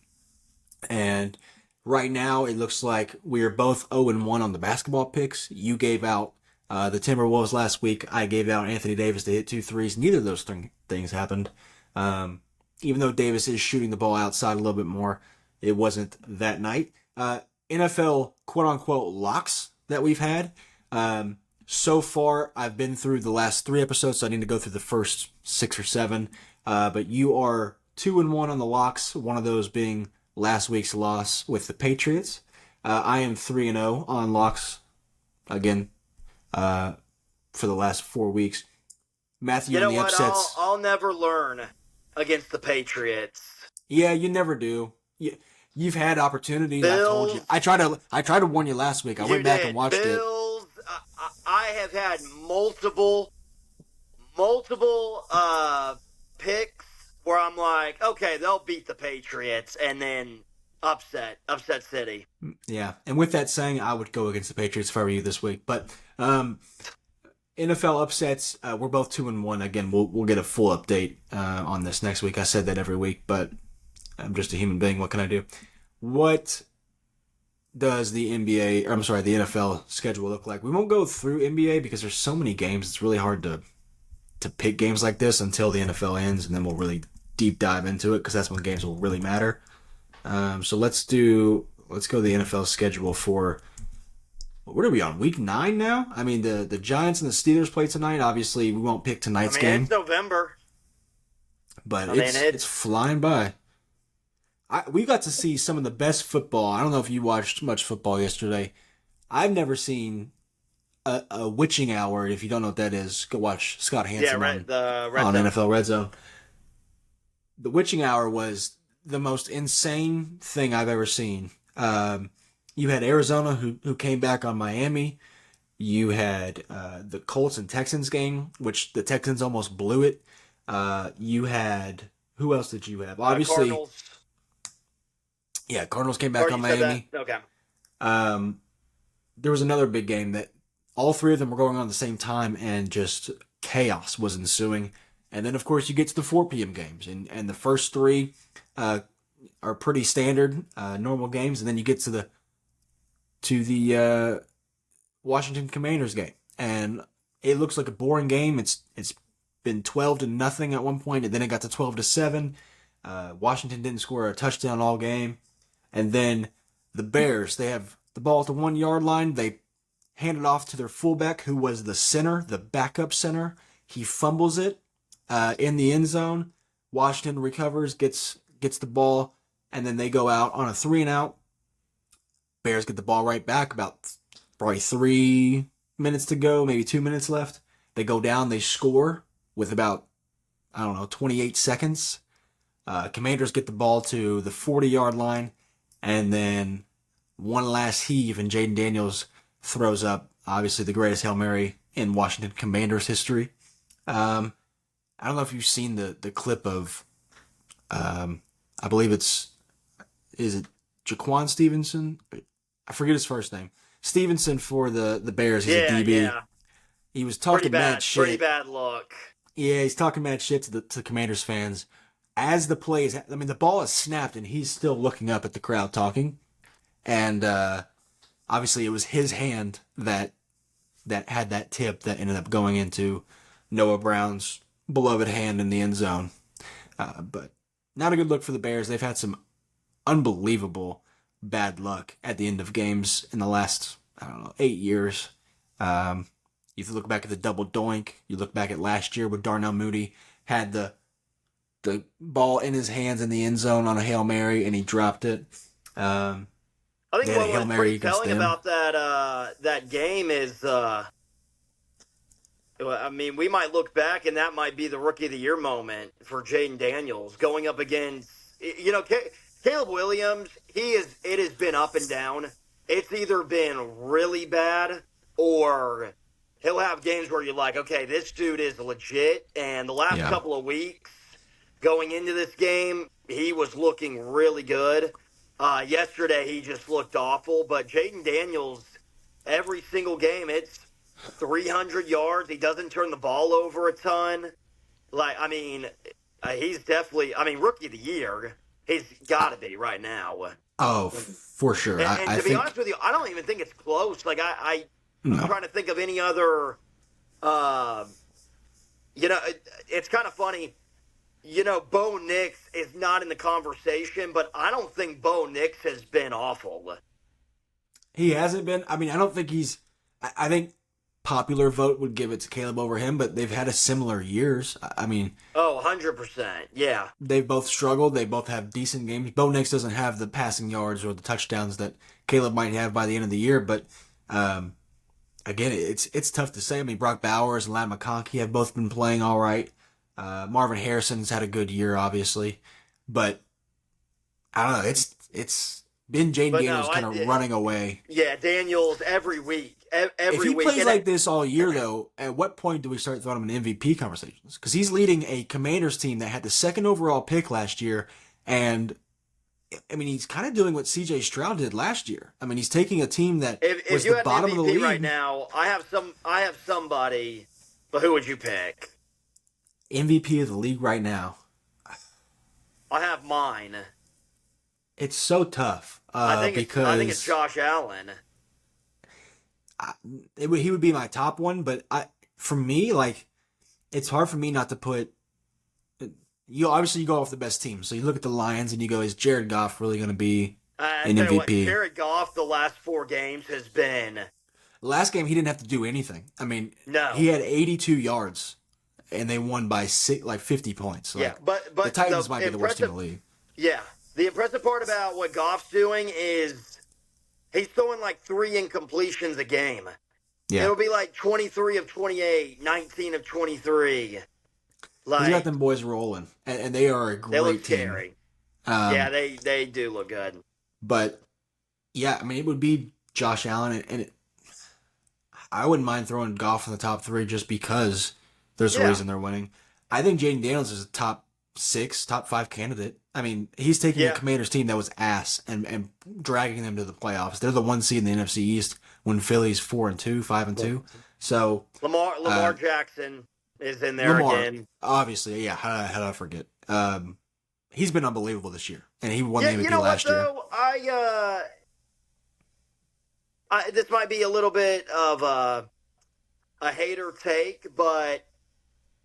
and right now it looks like we are both 0-1 on the basketball picks. You gave out the Timberwolves last week. I gave out Anthony Davis to hit 2 threes. Neither of those things happened. Even though Davis is shooting the ball outside a little bit more, it wasn't that night. NFL quote-unquote locks that we've had. So far, I've been through the last 3 episodes, so I need to go through the first 6 or 7. But you are 2-1 on the locks, one of those being last week's loss with the Patriots. I am 3-0 on locks, again, for the last 4 weeks. Matthew, you know and the what? upsets. I'll never learn against the Patriots. Yeah, you never do. You've had opportunities. I've told you. Bills, I tried to warn you last week. I you went back and did. watched it. Bills, I have had multiple picks where I'm like, okay, they'll beat the Patriots, and then upset City. Yeah, and with that saying, I would go against the Patriots if I were you this week. But NFL upsets, we're both 2-1. Again, we'll get a full update on this next week. I said that every week, but I'm just a human being. What can I do? What does the NBA, or I'm sorry, the NFL schedule look like? We won't go through NBA because there's so many games. It's really hard to pick games like this until the NFL ends, and then we'll really deep dive into it because that's when games will really matter. So let's go to the NFL schedule for, what are we on, week 9 now? I mean, the Giants and the Steelers play tonight. Obviously, we won't pick tonight's game. It's November, but it's flying by. We got to see some of the best football. I don't know if you watched much football yesterday. I've never seen a witching hour. If you don't know what that is, go watch Scott Hansen on NFL Red Zone. The witching hour was the most insane thing I've ever seen. You had Arizona who came back on Miami. You had the Colts and Texans game, which the Texans almost blew it. You had, who else did you have? Obviously, Cardinals. Yeah, Cardinals came back on Miami. Okay. There was another big game that all three of them were going on at the same time, and just chaos was ensuing. And then, of course, you get to the 4 p.m. games, and the first three are pretty standard, normal games, and then you get to the Washington Commanders game, and it looks like a boring game. It's been 12-0 at one point, and then it got to 12-7. Washington didn't score a touchdown all game, and then the Bears, they have the ball at the 1 yard line. They hand it off to their fullback, who was the center, the backup center. He fumbles it in the end zone. Washington recovers, gets the ball, and then they go out on a 3-and-out. Bears get the ball right back, about probably 3 minutes to go, maybe 2 minutes left. They go down, they score with about, 28 seconds. Commanders get the ball to the 40-yard line, and then one last heave, and Jaden Daniels throws up, obviously, the greatest Hail Mary in Washington Commanders history. I don't know if you've seen the clip of, I believe is it Jaquan Stevenson? I forget his first name. Stevenson for the Bears. He's a DB. Yeah. He was talking mad shit. Pretty bad look. Yeah, he's talking mad shit to the Commanders fans. As the plays, the ball is snapped, and he's still looking up at the crowd talking. And obviously, it was his hand that had that tip that ended up going into Noah Brown's beloved hand in the end zone. But not a good look for the Bears. They've had some unbelievable bad luck at the end of games in the last, 8 years. If you look back at the double doink, you look back at last year where Darnell Mooney had the ball in his hands in the end zone on a Hail Mary, and he dropped it. I think what was pretty telling about that game is, we might look back, and that might be the Rookie of the Year moment for Jaden Daniels going up against, Caleb Williams. It has been up and down. It's either been really bad, or he'll have games where you're like, okay, this dude is legit. And the last couple of weeks going into this game, he was looking really good. Yesterday, he just looked awful. But Jaden Daniels, every single game, it's 300 yards. He doesn't turn the ball over a ton. He's definitely, Rookie of the Year. He's got to be right now. Oh, for sure. And to be honest with you, I don't even think it's close. I'm trying to think of any other, it's kind of funny. Bo Nix is not in the conversation, but I don't think Bo Nix has been awful. He hasn't been. I don't think he's. I think popular vote would give it to Caleb over him, but they've had a similar years. 100%. Yeah. They've both struggled. They both have decent games. Bo Nix doesn't have the passing yards or the touchdowns that Caleb might have by the end of the year, but again, it's tough to say. Brock Bowers and Ladd McConkey have both been playing all right. Marvin Harrison's had a good year, obviously, but I don't know. it's been Jaden But Daniels no, kind of running away. yeah, Daniels every week, If every he week. plays like this all year, though, at what point do we start throwing him in MVP conversations? Because he's leading a Commanders team that had the second overall pick last year, and I mean, he's kind of doing what C.J. Stroud did last year. I mean, he's taking a team that If was you the had an bottom of the MVP right league. now, I have somebody, but who would you pick? MVP of the league right now. I have mine. It's so tough I think it's because Josh Allen. he would be my top one, but for me, like, it's hard for me not to put. You obviously you go off the best team, so you look at the Lions and you go, is Jared Goff really going to be I an tell you what, MVP? Jared Goff the last 4 games has been Last game he didn't have to do anything. I mean, no. he had 82 yards, and they won by 50 points. Yeah, Like the but Titans the might be the worst team in impressive the league. yeah, the impressive part about what Goff's doing is he's throwing like 3 incompletions a game. Yeah, It'll be like 23 of 28, 19 of 23. he's got Like them boys rolling, and they are a they look great team. scary. Yeah, Um, they do look good. but yeah, I mean, it would be Josh Allen, and I wouldn't mind throwing Goff in the top three just because there's a Yeah. reason they're winning. I think Jaden Daniels is a top 6, top 5 candidate. I mean, he's taking a Yeah. Commanders team that was ass and dragging them to the playoffs. They're the 1 seed in the NFC East when Philly's 4-2, 5-2. So Lamar Jackson is in there Lamar, again. obviously, yeah. How did I forget? He's been unbelievable this year, and he won Yeah, the MVP you know what last year. though? This might be a little bit of a hater take, but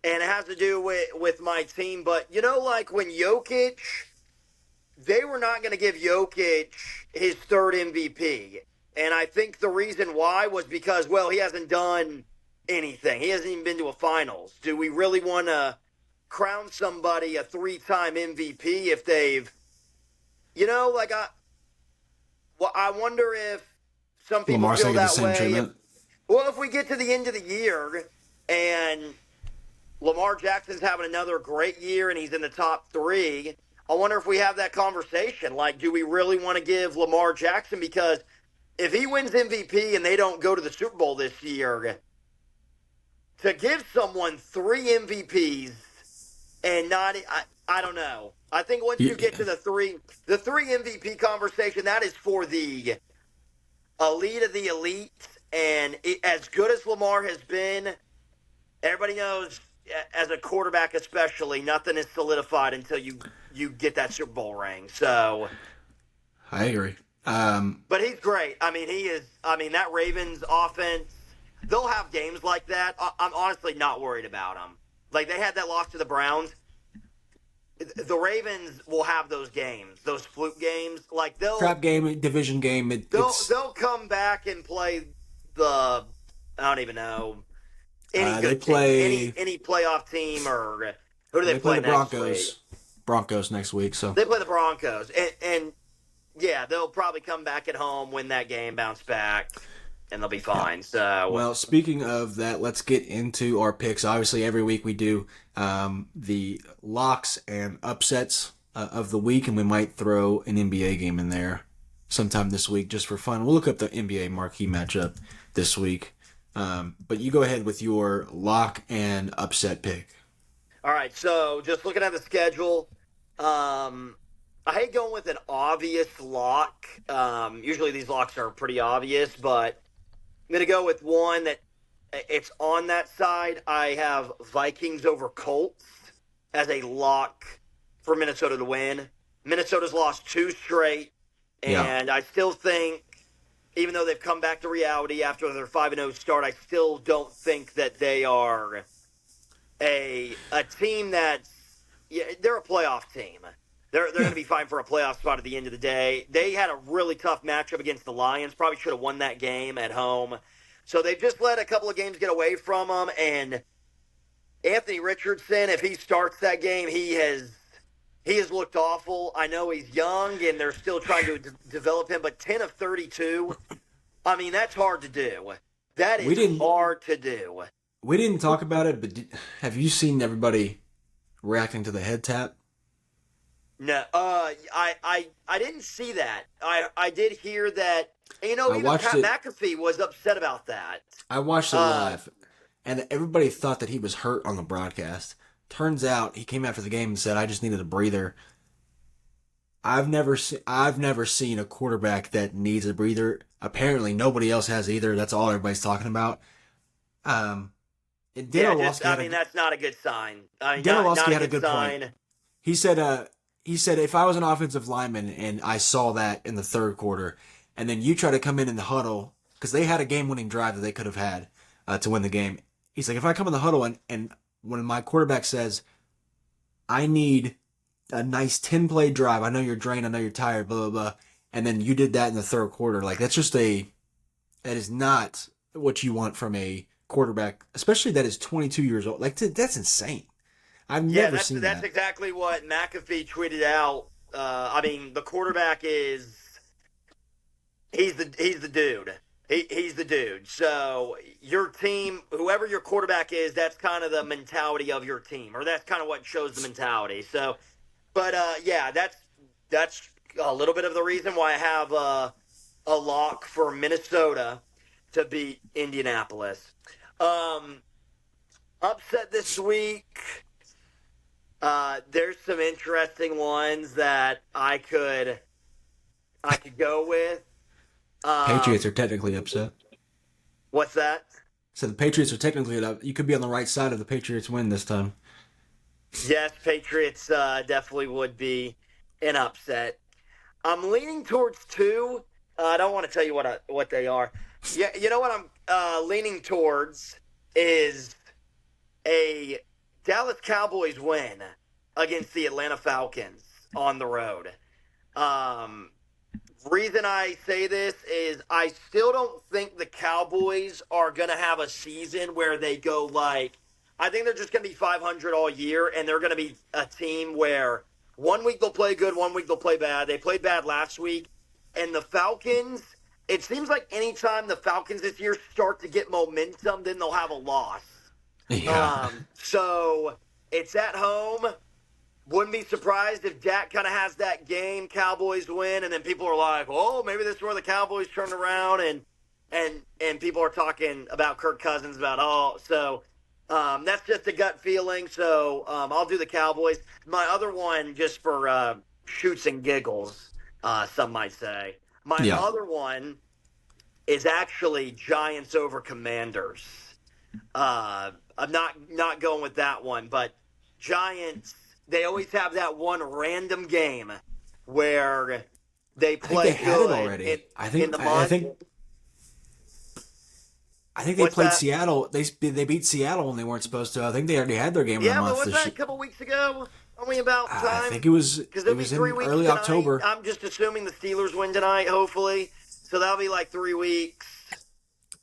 and it has to do with my team. But you know, like when Jokic, they were not going to give Jokic his third MVP, and I think the reason why was because he hasn't done anything. He hasn't even been to a finals. Do we really want to crown somebody a 3-time MVP if they've, like I wonder if some people Lamar's feel gonna get the that same way. treatment. If we get to the end of the year and Lamar Jackson's having another great year and he's in the top 3, I wonder if we have that conversation. Like, do we really want to give Lamar Jackson? Because if he wins MVP and they don't go to the Super Bowl this year, to give someone 3 MVPs and not, I don't know. I think once you get to the three MVP conversation, that is for the elite of the elite. And as good as Lamar has been, everybody knows, as a quarterback especially, nothing is solidified until you get that Super Bowl ring. So I agree. but he's great. I mean, he is. I mean, that Ravens offense, they'll have games like that. I'm honestly not worried about them. Like, they had that loss to the Browns. The Ravens will have those games, those fluke games. Like, Crap game, division game. they'll come back and play I don't even know, any good team, any playoff team, or who do they play the next Broncos. week? Broncos next week. So They play the Broncos, and yeah, they'll probably come back at home, win that game, bounce back, and they'll be fine. So, well, speaking of that, let's get into our picks. Obviously, every week we do the locks and upsets of the week, and we might throw an NBA game in there sometime this week just for fun. We'll look up the NBA marquee matchup this week. But you go ahead with your lock and upset pick. all right. So, just looking at the schedule, I hate going with an obvious lock. Usually these locks are pretty obvious, but I'm going to go with one that it's on that side. I have Vikings over Colts as a lock for Minnesota to win. Minnesota's lost 2 straight, and I still think, even though they've come back to reality after their 5-0 start, I still don't think that they are a team that's they're a playoff team. They're going to be fine for a playoff spot at the end of the day. They had a really tough matchup against the Lions. Probably should have won that game at home. So they've just let a couple of games get away from them. And Anthony Richardson, if he starts that game, he has looked awful. I know he's young and they're still trying to develop him, but 10 of 32, I mean, that's hard to do. That is hard to do. We didn't talk about it, but have you seen everybody reacting to the head tap? No, I didn't see that. I did hear that. I Even watched Pat it. McAfee was upset about that. I watched it Uh, live, and everybody thought that he was hurt on the broadcast. Turns out he came after the game and said, "I just needed a breather." I've never seen a quarterback that needs a breather. Apparently, nobody else has either. That's all everybody's talking about. Um, and Dan yeah, Orlovsky I had mean, a that's not a good sign. I mean, Dan not Orlovsky a had a good good point. sign. He said, if I was an offensive lineman and I saw that in the third quarter, and then you try to come in the huddle because they had a game-winning drive that they could have had to win the game. He's like, if I come in the huddle and when my quarterback says, I need a nice 10-play drive, I know you're drained, I know you're tired, blah blah blah, and then you did that in the third quarter, like that is not what you want from a quarterback, especially that is 22 years old. Like that's insane. I've Yeah, never seen that's that. exactly what McAfee tweeted out. I mean, the quarterback is he's the dude. He's the dude. So your team, whoever your quarterback is, that's kind of the mentality of your team, or that's kind of what shows the mentality. So, but yeah, that's a little bit of the reason why I have a lock for Minnesota to beat Indianapolis. Um, Upset this week. There's some interesting ones that I could go with. Patriots are Um, technically upset. what's that? So the Patriots are technically up. You could be on the right side of the Patriots win this time. Yes, Patriots definitely would be an upset. I'm leaning towards two. I don't want to tell you what they are. Yeah, you know what I'm leaning towards is a Dallas Cowboys win against the Atlanta Falcons on the road. Um, Reason I say this is I still don't think the Cowboys are going to have a season where they go like I think they're just going to be 500 all year and they're going to be a team where one week they'll play good, one week they'll play bad. They played bad last week and the Falcons, it seems like anytime the Falcons this year start to get momentum, then they'll have a loss. Yeah. So it's at home. Wouldn't be surprised if Dak kind of has that game, Cowboys win, and then people are like, "Oh, maybe this is where the Cowboys turn around," and people are talking about Kirk Cousins about that's just a gut feeling. So I'll do the Cowboys. My other one, just for shoots and giggles, some might say. My Yeah. other one is actually Giants over Commanders. I'm not going with that one, but Giants, they always have that one random game where they I think they play had it good already. in the month. I think they What's played that? Seattle. They beat Seattle when they weren't supposed to. I think they already had their game of the Yeah, but month. what's that? A couple weeks ago? Only about I time? think Because it it'll be was 3 weeks early tonight. October. I'm just assuming the Steelers win tonight, hopefully. So that'll be like 3 weeks.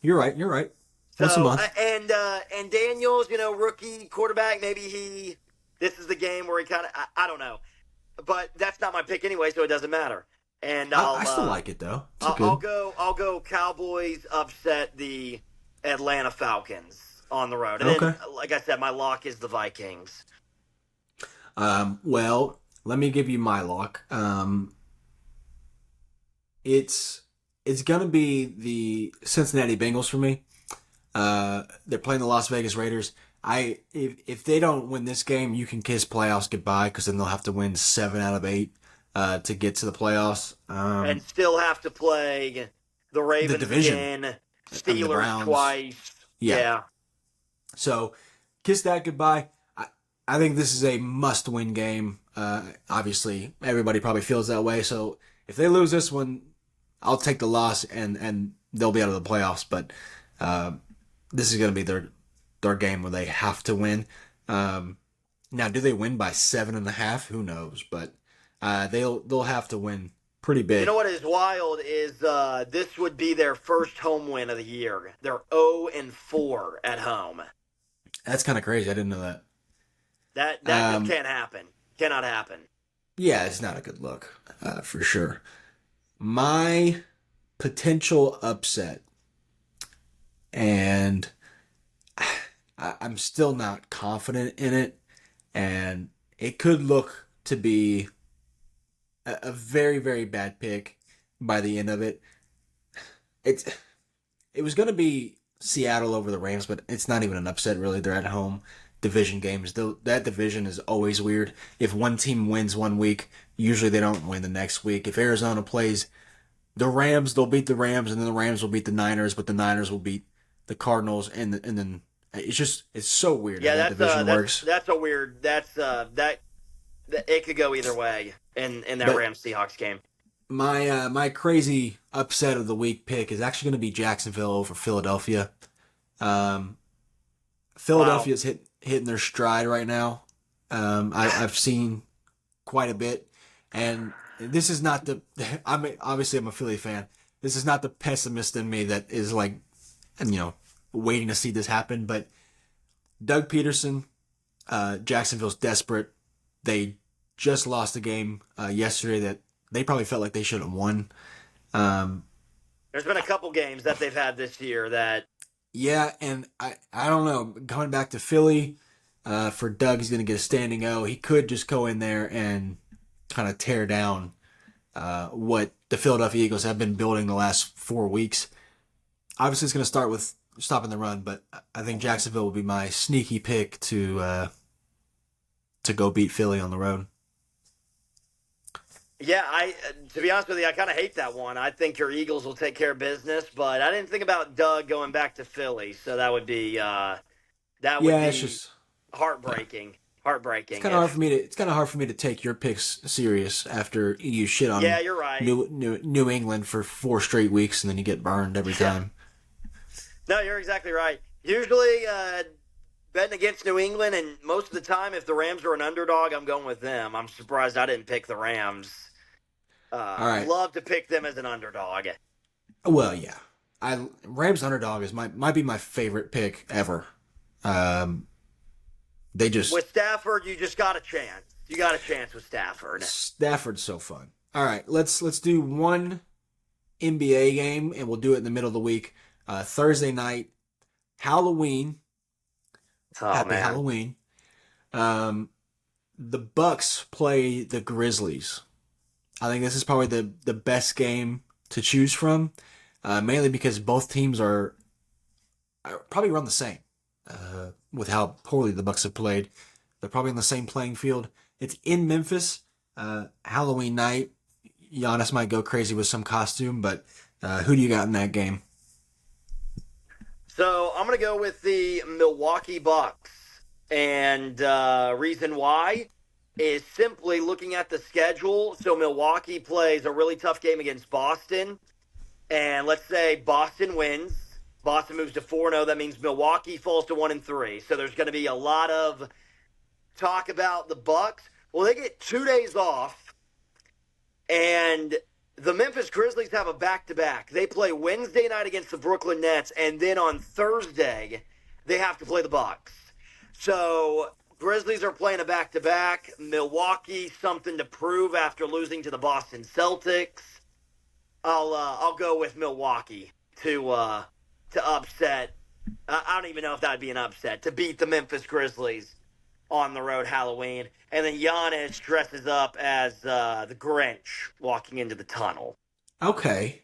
You're right. You're right. Once a So month. and Daniels, rookie quarterback. Maybe this is the game where he kind of I don't know, but that's not my pick anyway, so it doesn't matter. And I still like it though. It's good. I'll go Cowboys upset the Atlanta Falcons on the road, and then Okay. like I said, my lock is the Vikings. Well, let me give you my lock. It's it's gonna be the Cincinnati Bengals for me. They're playing the Las Vegas Raiders. If they don't win this game, you can kiss playoffs goodbye because then they'll have to win 7 out of 8 to get to the playoffs. And still have to play the The Ravens division. again, I mean the Steelers Browns. twice. Yeah. Yeah. So kiss that goodbye. I think this is a must-win game. Obviously, everybody probably feels that way. So if they lose this one, I'll take the loss and they'll be out of the playoffs. But uh, this is going to be their game where they have to win. Now, do they win by 7.5? Who knows? But they'll have to win pretty You know big. what is wild is this would be their first home win of the year. They're 0-4 at home. That's kind of crazy. I didn't know that. That just can't happen. Cannot happen. Yeah, it's not a good look for sure. My potential upset, and I'm still not confident in it, and it could look to be a very, very bad pick by the end of it. It's it was going to be Seattle over the Rams, but it's not even an upset really. They're at home. Division games. That division is always weird. If one team wins one week, usually they don't win the next week. If Arizona plays the Rams, they'll beat the Rams, and then the Rams will beat the Niners, but the Niners will beat the Cardinals, and then it's so weird how Yeah, that division works. that's a weird. That it could go either way in that But Rams Seahawks game. my crazy upset of the week pick is actually going to be Jacksonville over Philadelphia. Um, Wow. Philadelphia's hitting their stride right now. I've seen quite a bit, and this is not the. I'm a Philly fan. This is not the pessimist in me that is like, waiting to see this happen. But Doug Peterson, Jacksonville's desperate. They just lost a game yesterday that they probably felt like they should have won. Um, There's been a couple games that they've had this year that yeah, and I don't know. Going back to Philly, for Doug, he's going to get a standing O. He could just go in there and kind of tear down what the Philadelphia Eagles have been building the last 4 weeks. Obviously, it's going to start with stopping the run, but I think Jacksonville will be my sneaky pick to go beat Philly on the road. yeah, I to be honest with you, I kind of hate that one. I think your Eagles will take care of business, but I didn't think about Doug going back to Philly, so that would Yeah, it's be just heartbreaking. it's Heartbreaking kind of hard for if me to take your picks serious after you shit yeah, on you're right. New England for 4 straight weeks and then you get burned every Yeah. time. No, you're exactly right. Usually betting against New England, and most of the time if the Rams are an underdog, I'm going with them. I'm surprised I didn't pick the Rams. All right. Love to pick them as an underdog. Well, yeah. I Rams underdog is might be my favorite pick ever. Um, they just With Stafford, you just got a chance. You got a chance with Stafford. Stafford's so fun. All right, let's do one NBA game and we'll do it in the middle of the week. Thursday night, Halloween. Oh Happy man. Halloween. Um, the Bucks play the Grizzlies. I think this is probably the best game to choose from, mainly because both teams are probably around the same with how poorly the Bucks have played. They're probably on the same playing field. It's in Memphis, Halloween night. Giannis might go crazy with some costume, but who do you got in that game? So I'm going to go with the Milwaukee Bucks. And reason why is simply looking at the schedule. So Milwaukee plays a really tough game against Boston. And let's say Boston wins. Boston moves to 4-0. That means Milwaukee falls to 1-3. So there's going to be a lot of talk about the Bucks. Well, they get 2 days off, and the Memphis Grizzlies have a back-to-back. They play Wednesday night against the Brooklyn Nets, and then on Thursday they have to play the Bucks. So Grizzlies are playing a back-to-back. Milwaukee, something to prove after losing to the Boston Celtics. I'll go with Milwaukee to upset. I don't even know if that'd be an upset to beat the Memphis Grizzlies on the road Halloween, and then Giannis dresses up as the Grinch walking into the tunnel. Okay,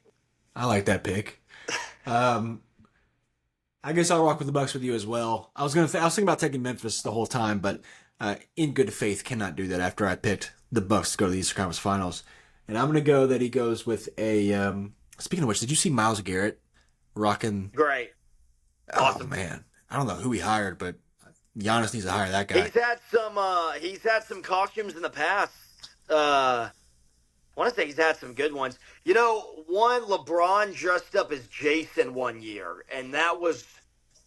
I like that pick. Um, I guess I'll rock with the Bucks with you as well. I was thinking about taking Memphis the whole time, but in good faith cannot do that after I picked the Bucks to go to the Eastern Conference Finals. And I'm gonna go that he goes with a. Speaking of which, did you see Myles Garrett rocking? Great, Oh awesome. man, I don't know who he hired, but Giannis needs to hire that guy. He's had some costumes in the past. I want to say he's had some good ones. You know, one LeBron dressed up as Jason one year, and that was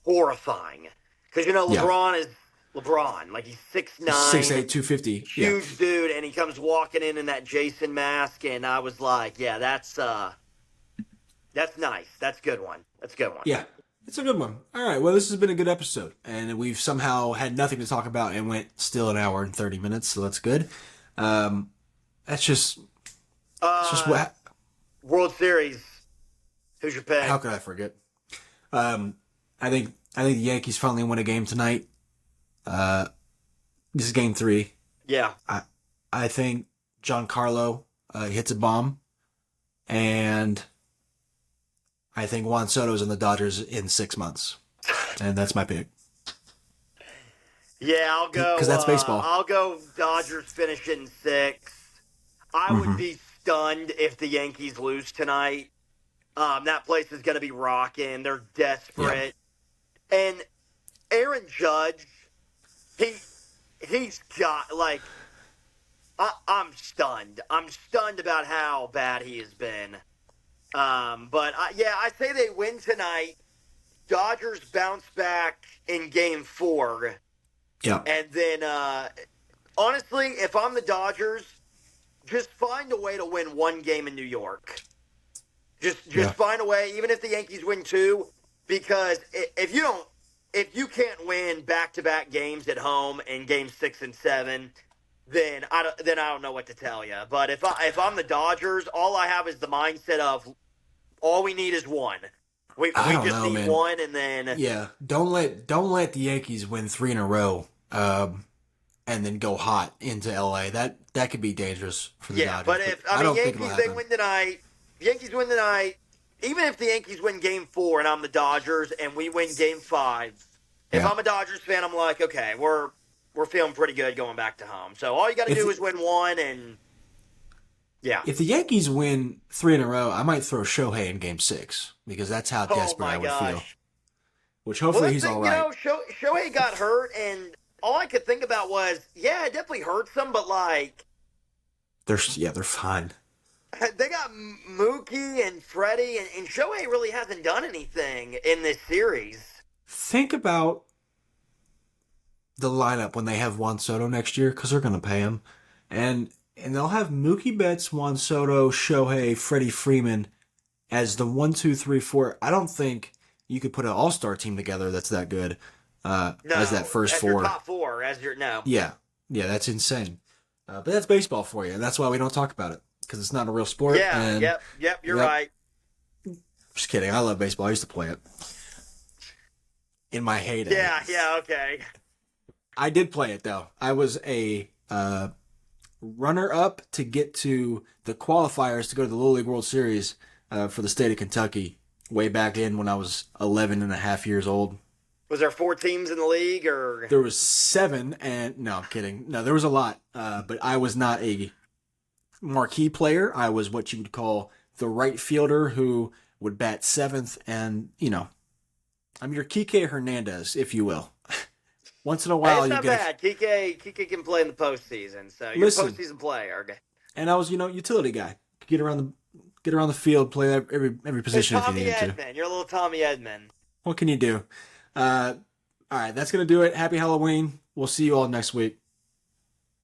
horrifying because Yeah, LeBron is LeBron, like he's 6'9", 6'8", 250. Yeah, huge dude, and he comes walking in that Jason mask, and I was like, yeah, that's nice. That's a good one. That's a good one. yeah. It's a good one. All right. Well, this has been a good episode, and we've somehow had nothing to talk about and went still an hour and 30 minutes, so that's good. Um, that's just that's just Uh, what. World Series. Who's your pick? How could I forget? Um, I think the Yankees finally win a game tonight. Uh, this is game 3. Yeah. I think Giancarlo He hits a bomb, and I think Juan Soto's in the Dodgers in 6 months, and that's my pick. Yeah, I'll Because go. that's baseball. I'll go. Dodgers finish in six. I would Mm-hmm. be stunned if the Yankees lose tonight. That place is going to be rocking. They're Yeah. desperate, and Aaron Judge, he he's got like I'm stunned. I'm stunned about how bad he has been. But yeah, I say they win tonight. Dodgers bounce back in Game 4, Yeah. and then honestly, if I'm the Dodgers, just find a way to win one game in New York. Just Yeah. find a way, even if the Yankees win two, because if you can't win back to back games at home in Game 6 and 7, then I don't know what to tell you. But if I'm the Dodgers, all I have is the mindset of all we need is one. I We don't just know, need man. one, and then Yeah. Don't let the Yankees win three in a row, and then go hot into LA. That could be dangerous for the yeah. Dodgers, But but if I I mean don't think it'll Yankees, they happen. win tonight. Yankees win tonight. Even if the Yankees win Game 4 and I'm the Dodgers and we win Game 5, if Yeah. I'm a Dodgers fan, I'm like, okay, we're feeling pretty good going back to home. So all you got to If do is win one, and yeah. if the Yankees win three in a row, I might throw Shohei in Game 6 because that's how Oh desperate my I would feel. gosh. Which Well, hopefully the he's all thing, right. Shohei got hurt, and all I could think about was, yeah, it definitely hurts him, but like They're fine. they got Mookie and Freddie, and Shohei really hasn't done anything in this series. Think about the lineup when they have Juan Soto next year because they're going to pay him, and they'll have Mookie Betts, Juan Soto, Shohei, Freddie Freeman as the 1, 2, 3, 4. I don't think you could put an All Star team together that's that good as that No, first as your four. top four, as your no. Yeah, yeah, that's insane. But that's baseball for you, and that's why we don't talk about it because it's not a real sport. Yeah, And yep, you're yep, right. just kidding. I love baseball. I used to play it in my heyday. Yeah, okay. I did play it though. I was a runner up to get to the qualifiers to go to the Little League World Series for the state of Kentucky way back in when I was 11 and a half years old. Was there 4 teams in the league, or There was 7, and no, I'm kidding. No, there was a lot, but I was not a marquee player. I was what you would call the right fielder who would bat seventh, and I'm your Kike Hernandez, if you will. Once in a hey, while, it's you not get bad. Kike can play in the postseason, so you're a listen. postseason player. And I was, utility guy. Could get around the field, play every You're position if you Tommy needed to. Edman. You're a little Tommy Edman. What can you do? All right, that's gonna do it. Happy Halloween. We'll see you all next week.